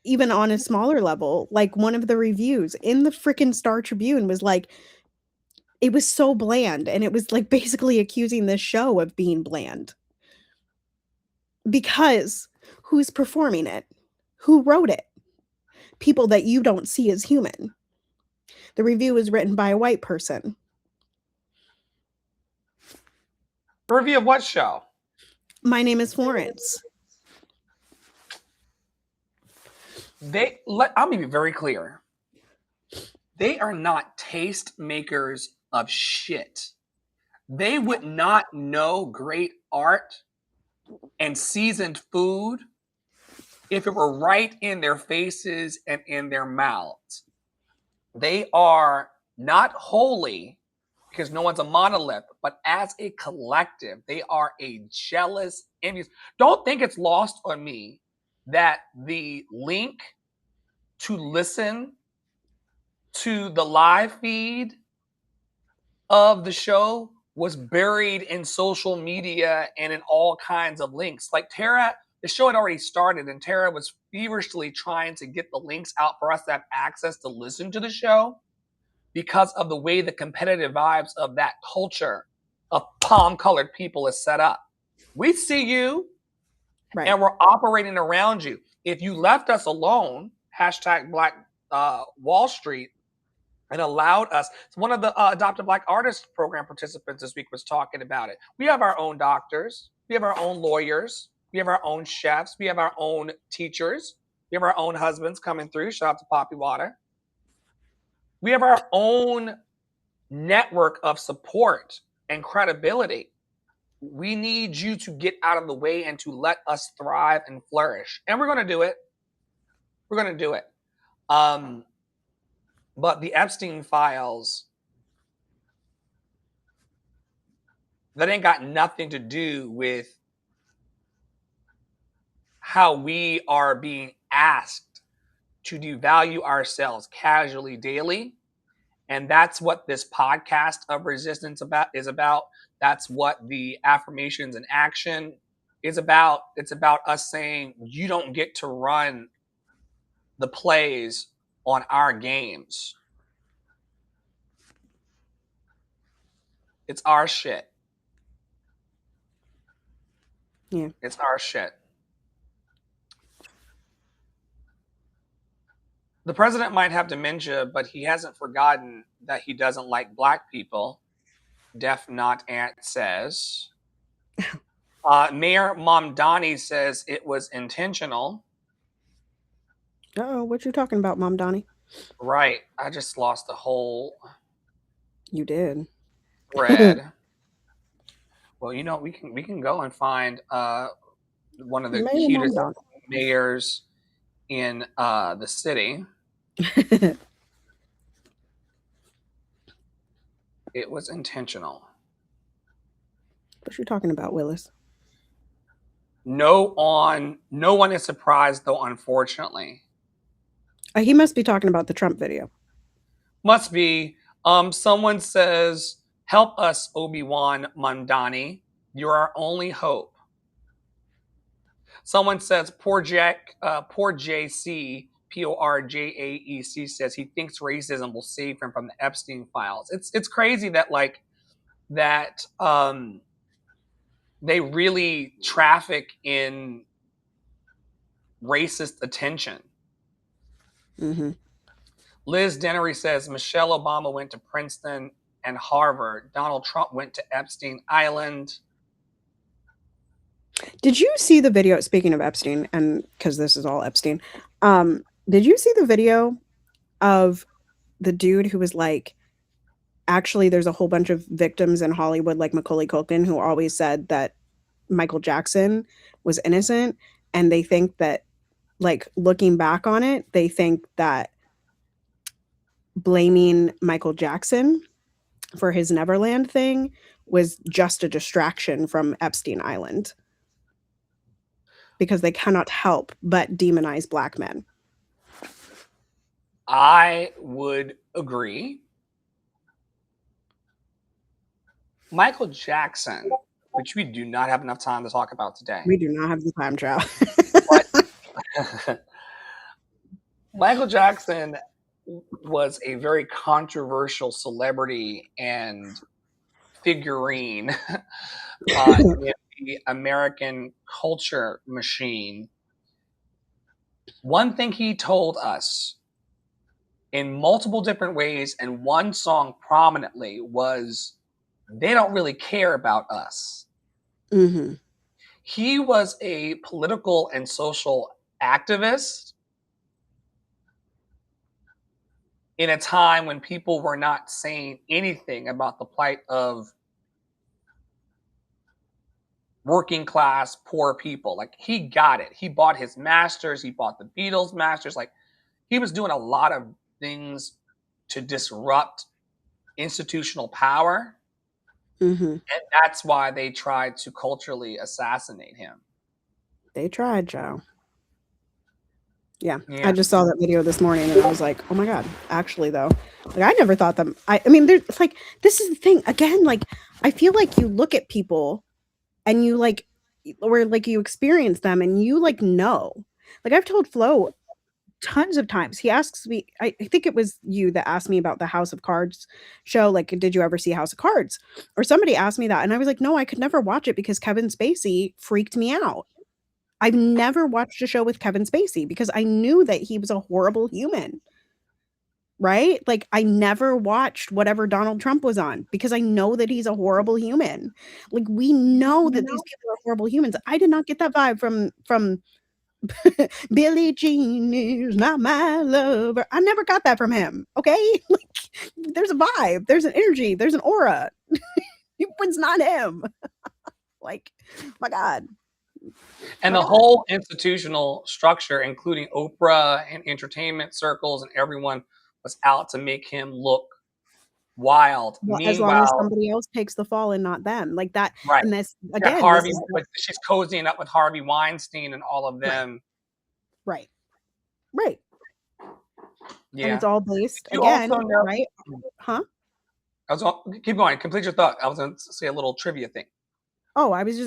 Speaker 2: even on a smaller level, like, one of the reviews in the freaking Star Tribune was like, it was so bland, and it was like basically accusing this show of being bland. Because who's performing it? Who wrote it? People that you don't see as human. The review was written by a white person.
Speaker 1: A review of what show?
Speaker 2: My Name is Florence.
Speaker 1: I'm gonna be very clear. They are not taste makers of shit. They would not know great art and seasoned food if it were right in their faces and in their mouths. They are not holy because no one's a monolith, but as a collective, they are a jealous, envious. Don't think it's lost on me that the link to listen to the live feed of the show was buried in social media and in all kinds of links. Like, Tara, the show had already started, and Tara was feverishly trying to get the links out for us to have access to listen to the show because of the way the competitive vibes of that culture of palm-colored people is set up. We see you,
Speaker 2: Right.
Speaker 1: and we're operating around you. If you left us alone, hashtag Black Wall Street, and allowed us. So one of the Adopted Black Artists Program participants this week was talking about it. We have our own doctors. We have our own lawyers. We have our own chefs. We have our own teachers. We have our own husbands coming through. Shout out to Poppy Water. We have our own network of support and credibility. We need you to get out of the way and to let us thrive and flourish. And we're going to do it. We're going to do it. But the Epstein files, that ain't got nothing to do with how we are being asked to devalue ourselves casually daily. And that's what this podcast of resistance is about. That's what the affirmations and action is about. It's about us saying, you don't get to run the plays on our games. It's our shit.
Speaker 2: Yeah.
Speaker 1: It's our shit. The president might have dementia, but he hasn't forgotten that he doesn't like Black people. Def Not Ant says. Mayor Mamdani says it was intentional.
Speaker 2: Uh-oh, what you talking about, Mom Donnie?
Speaker 1: Right. I just lost the whole
Speaker 2: You did.
Speaker 1: thread. Well, we can go and find one of the
Speaker 2: Mayor Mom
Speaker 1: cutest
Speaker 2: Donnie.
Speaker 1: mayors in the city. It was intentional.
Speaker 2: What you talking about, Willis?
Speaker 1: No one is surprised though, unfortunately.
Speaker 2: He must be talking about the Trump video.
Speaker 1: Must be. Someone says, "Help us, Obi-Wan Mandani. You're our only hope." Someone says, "Poor Jack, poor JC, Porjaec says he thinks racism will save him from the Epstein files." It's crazy that they really traffic in racist attention.
Speaker 2: Mm-hmm.
Speaker 1: Liz Dennery says Michelle Obama went to Princeton and Harvard. Donald Trump went to Epstein Island.
Speaker 2: Did you see the video? Speaking of Epstein, and because this is all Epstein, did you see the video of the dude who was like, actually, there's a whole bunch of victims in Hollywood, like Macaulay Culkin, who always said that Michael Jackson was innocent, and they think that, like, looking back on it, they think that blaming Michael Jackson for his Neverland thing was just a distraction from Epstein Island because they cannot help but demonize black men.
Speaker 1: I would agree. Michael Jackson, which we do not have enough time to talk about today.
Speaker 2: We do not have the time, child.
Speaker 1: Michael Jackson was a very controversial celebrity and figurine in the American culture machine. One thing he told us in multiple different ways, and one song prominently, was they don't really care about us.
Speaker 2: Mm-hmm.
Speaker 1: He was a political and social activist in a time when people were not saying anything about the plight of working class poor people. Like, he got it. He bought his masters, he bought the Beatles masters. Like, he was doing a lot of things to disrupt institutional power.
Speaker 2: Mm-hmm.
Speaker 1: And that's why they tried to culturally assassinate him.
Speaker 2: They tried, Joe. Yeah.
Speaker 1: Yeah.
Speaker 2: I just saw that video this morning and I was like, oh my God, actually though. Like, I never thought them. I mean, there's like, this is the thing. Again, like, I feel like you look at people and you like, or like you experience them and you like know. Like, I've told Flo tons of times. He asks me, I think it was you that asked me about the House of Cards show. Like, did you ever see House of Cards? Or somebody asked me that. And I was like, no, I could never watch it because Kevin Spacey freaked me out. I've never watched a show with Kevin Spacey because I knew that he was a horrible human. Right? Like, I never watched whatever Donald Trump was on because I know that he's a horrible human. Like, we know that these people are horrible humans. I did not get that vibe from Billie Jean is not my lover. I never got that from him. Okay? Like, there's a vibe, there's an energy, there's an aura. It's not him. Like, my God.
Speaker 1: And the whole institutional structure, including Oprah and entertainment circles, and everyone was out to make him look wild.
Speaker 2: Well, as long as
Speaker 1: Meanwhile,
Speaker 2: somebody else takes the fall and not them. Like that.
Speaker 1: right,
Speaker 2: And this
Speaker 1: yeah,
Speaker 2: again,
Speaker 1: Harvey,
Speaker 2: this is
Speaker 1: she's cozying up with Harvey Weinstein and all of
Speaker 2: right,
Speaker 1: them.
Speaker 2: right, right. And
Speaker 1: Yeah.
Speaker 2: it's all based
Speaker 1: You
Speaker 2: again,
Speaker 1: also know,
Speaker 2: right? Huh?
Speaker 1: keep going, complete your thought. I was going to say a little trivia thing.
Speaker 2: Oh, I was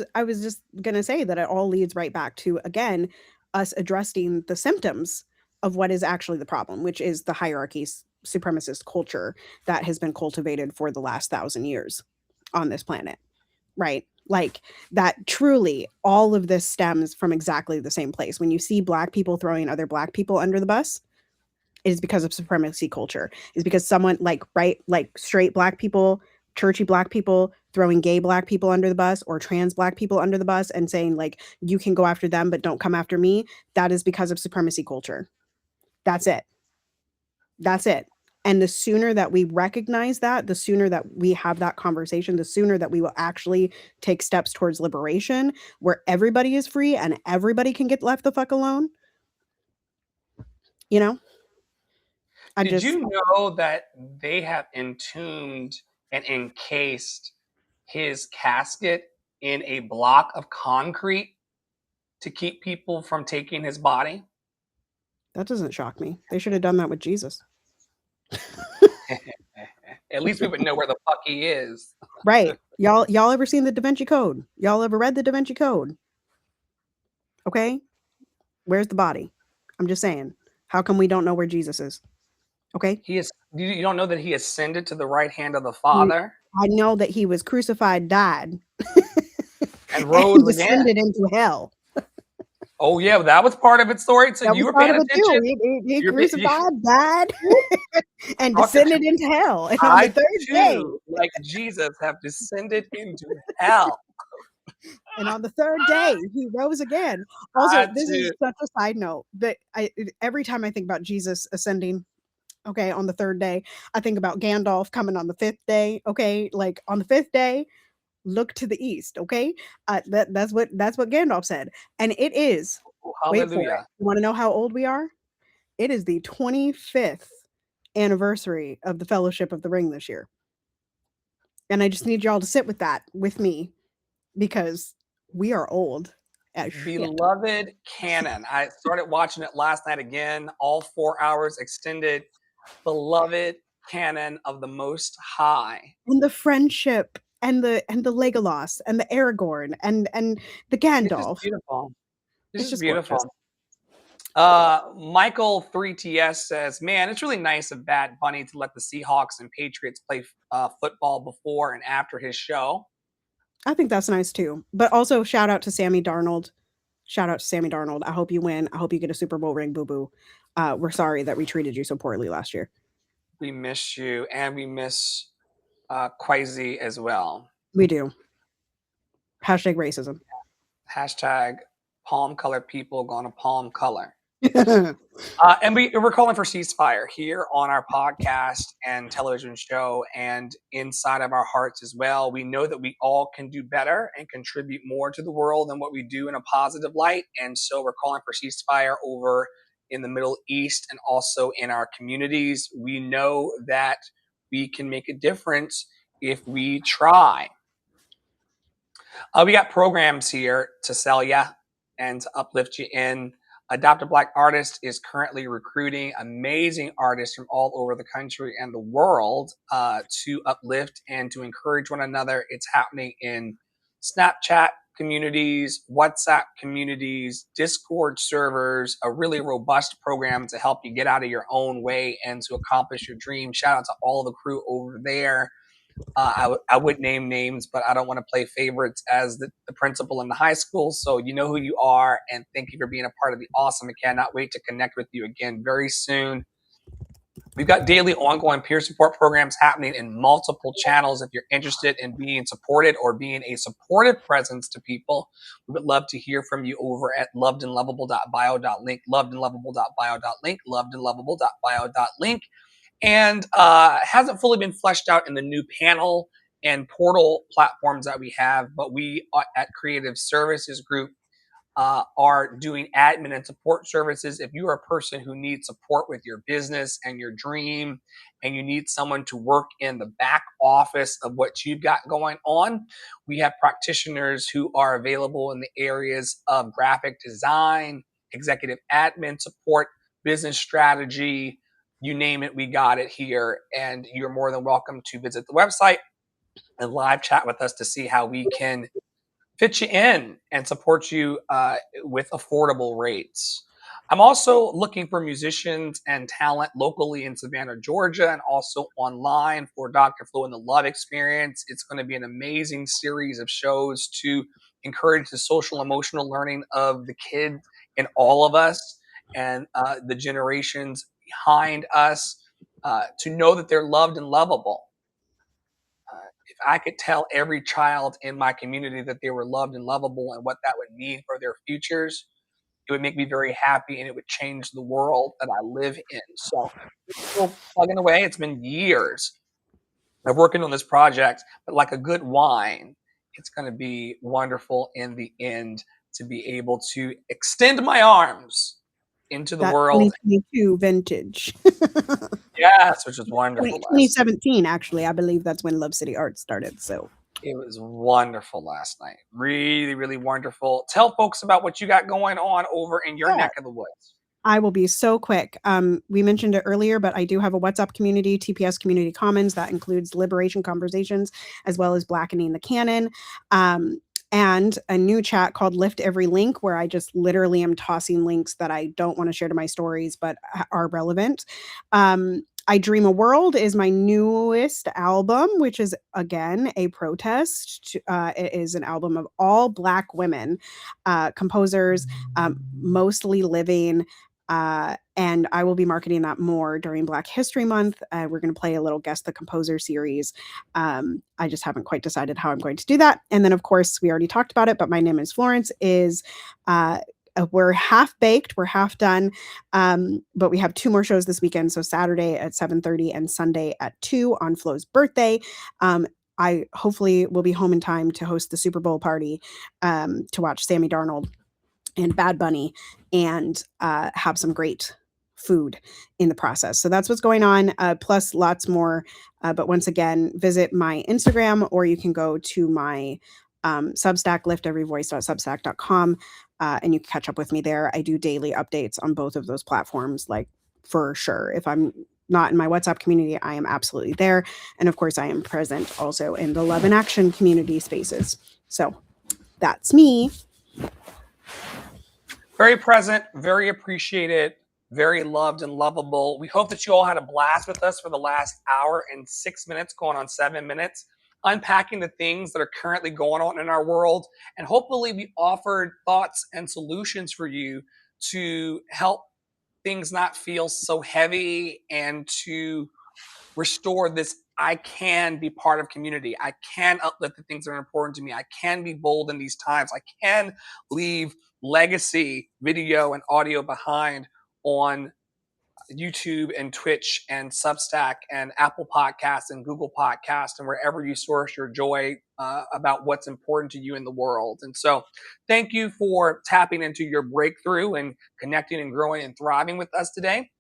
Speaker 2: just gonna say that it all leads right back to, again, us addressing the symptoms of what is actually the problem, which is the hierarchy supremacist culture that has been cultivated for the last 1,000 years on this planet. Right? Like, that truly all of this stems from exactly the same place. When you see black people throwing other black people under the bus, it is because of supremacy culture. It's because someone like, right, like straight black people churchy black people throwing gay black people under the bus or trans black people under the bus and saying like you can go after them but don't come after me, that is because of supremacy culture. That's it. That's it. And the sooner that we recognize that, the sooner that we have that conversation, the sooner that we will actually take steps towards liberation where everybody is free and everybody can get left the fuck alone. You know? I
Speaker 1: Did
Speaker 2: just
Speaker 1: you know that they have entombed and encased his casket in a block of concrete to keep people from taking his body?
Speaker 2: that doesn't shock me. They should have done that with Jesus.
Speaker 1: At least we would know where the fuck he is.
Speaker 2: Right. Y'all ever seen the Da Vinci Code? Y'all ever read the Da Vinci Code? Okay? Where's the body? I'm just saying. How come we don't know where Jesus is? Okay?
Speaker 1: He is. You don't know that he ascended to the right hand of the
Speaker 2: N-
Speaker 1: Father
Speaker 2: I know that he was crucified, died,
Speaker 1: and
Speaker 2: and he
Speaker 1: rose again.
Speaker 2: descended into hell.
Speaker 1: Oh yeah, that was part of it. Story. So
Speaker 2: That
Speaker 1: you
Speaker 2: was
Speaker 1: were
Speaker 2: part
Speaker 1: paying
Speaker 2: of it too.
Speaker 1: attention.
Speaker 2: He
Speaker 1: You're. You,
Speaker 2: crucified, died, and
Speaker 1: brought the
Speaker 2: descended into hell. And on the
Speaker 1: I
Speaker 2: third day,
Speaker 1: too, like Jesus, have descended into hell.
Speaker 2: and on the third day, he rose again. Also,
Speaker 1: I
Speaker 2: this
Speaker 1: too.
Speaker 2: is such a side note that every time I think about Jesus ascending, okay, on the third day, I think about Gandalf coming on the fifth day. Okay, like on the fifth day, look to the east. Okay, that's what Gandalf said, and it is. Wait for it.
Speaker 1: Hallelujah.
Speaker 2: You want to know how old we are? It is the 25th anniversary of the Fellowship of the Ring this year. And I just need y'all to sit with that with me because we are old as shit.
Speaker 1: Beloved canon. I started watching it last night again, all 4 hours extended. Beloved canon of the Most High.
Speaker 2: And the friendship and the Legolas and the Aragorn and the
Speaker 1: It's just
Speaker 2: Gandalf.
Speaker 1: beautiful. It's
Speaker 2: It's
Speaker 1: just
Speaker 2: just gorgeous.
Speaker 1: beautiful. Michael 3TS says, "Man, it's really nice of Bad Bunny to let the Seahawks and Patriots play football before and after his show."
Speaker 2: I think that's nice too. But also shout out to Sammy Darnold. Shout out to Sammy Darnold. I hope you win. I hope you get a Super Bowl ring, boo boo. We're sorry that we treated you so poorly last year.
Speaker 1: We miss you, and we miss Quasi as well.
Speaker 2: We do. Hashtag racism.
Speaker 1: Hashtag palm color people going to palm color. And we're calling for ceasefire here on our podcast and television show and inside of our hearts as well. We know that we all can do better and contribute more to the world than what we do in a positive light. And so we're calling for ceasefire over in the Middle East and also in our communities. We know that we can make a difference if we try. We got programs here to sell you and to uplift you in. Adopt a Black Artist is currently recruiting amazing artists from all over the country and the world to uplift and to encourage one another. It's happening in Snapchat communities, WhatsApp communities, Discord servers, a really robust program to help you get out of your own way and to accomplish your dream. Shout out to all the crew over there. I would name names, but I don't want to play favorites as the principal in the high school. So you know who you are, and thank you for being a part of the awesome. I cannot wait to connect with you again very soon. We've got daily ongoing peer support programs happening in multiple channels. If you're interested in being supported or being a supportive presence to people, we would love to hear from you over at lovedandlovable.bio.link, lovedandlovable.bio.link, lovedandlovable.bio.link. And hasn't fully been fleshed out in the new panel and portal platforms that we have, but we at Creative Services Group are doing admin and support services. If you are a person who needs support with your business and your dream, and you need someone to work in the back office of what you've got going on, we have practitioners who are available in the areas of graphic design, executive admin support, business strategy, you name it, we got it here. And you're more than welcome to visit the website and live chat with us to see how we can fit you in and support you with affordable rates. I'm also looking for musicians and talent locally in Savannah, Georgia, and also online for Dr. Flo and the Love Experience. It's going to be an amazing series of shows to encourage the social emotional learning of the kids in all of us and the generations behind us to know that they're loved and lovable. I could tell every child in my community that they were loved and lovable and what that would mean for their futures, it would make me very happy and it would change the world that I live in. So we're still plugging away. It's been years of working on this project, but like a good wine, it's going to be wonderful in the end to be able to extend my arms into the
Speaker 2: That
Speaker 1: world.
Speaker 2: 2022 vintage.
Speaker 1: Yes, which was wonderful last night.
Speaker 2: 2017, actually, I believe that's when Love City Arts started. So
Speaker 1: It was wonderful last night. Really, really wonderful. Tell folks about what you got going on over in your
Speaker 2: yeah,
Speaker 1: neck of the woods.
Speaker 2: I will be so quick. We mentioned it earlier, but I do have a WhatsApp community, TPS Community Commons, that includes liberation conversations as well as blackening the canon. And a new chat called Lift Every Link, where I just literally am tossing links that I don't want to share to my stories, but are relevant. I Dream a World is my newest album, which is again a protest. It is an album of all Black women composers, mostly living. And I will be marketing that more during Black History Month. We're going to play a little Guess the Composer series. I just haven't quite decided how I'm going to do that. And then, of course, we already talked about it, but My Name is Florence is we're half baked, we're half done, but we have 2 more shows this weekend. So Saturday at 7:30 and Sunday at 2 on Flo's birthday. I hopefully will be home in time to host the Super Bowl party, to watch Sammy Darnold and Bad Bunny and have some great food in the process. So that's what's going on, plus lots more. But once again, visit my Instagram, or you can go to my Substack, lifteveryvoice.substack.com, and you can catch up with me there. I do daily updates on both of those platforms, like for sure. If I'm not in my WhatsApp community, I am absolutely there. And of course, I am present also in the Love and Action community spaces. So that's me.
Speaker 1: Very present, very appreciated, very loved and lovable. We hope that you all had a blast with us for the last hour and 6 minutes, going on 7 minutes, unpacking the things that are currently going on in our world. And hopefully, we offered thoughts and solutions for you to help things not feel so heavy and to restore this. I can be part of community. I can uplift the things that are important to me. I can be bold in these times. I can leave legacy video and audio behind on YouTube and Twitch and Substack and Apple Podcasts and Google Podcasts and wherever you source your joy about what's important to you in the world. And so thank you for tapping into your breakthrough and connecting and growing and thriving with us today.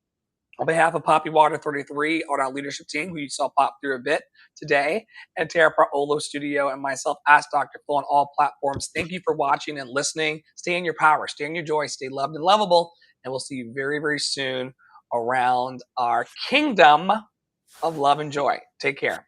Speaker 1: On behalf of Poppy Water 33 on our leadership team, who you saw pop through a bit today, and Tara Olo Studio and myself, Ask Dr. Phil on all platforms, thank you for watching and listening. Stay in your power, stay in your joy, stay loved and lovable, and we'll see you very, very soon around our kingdom of love and joy. Take care.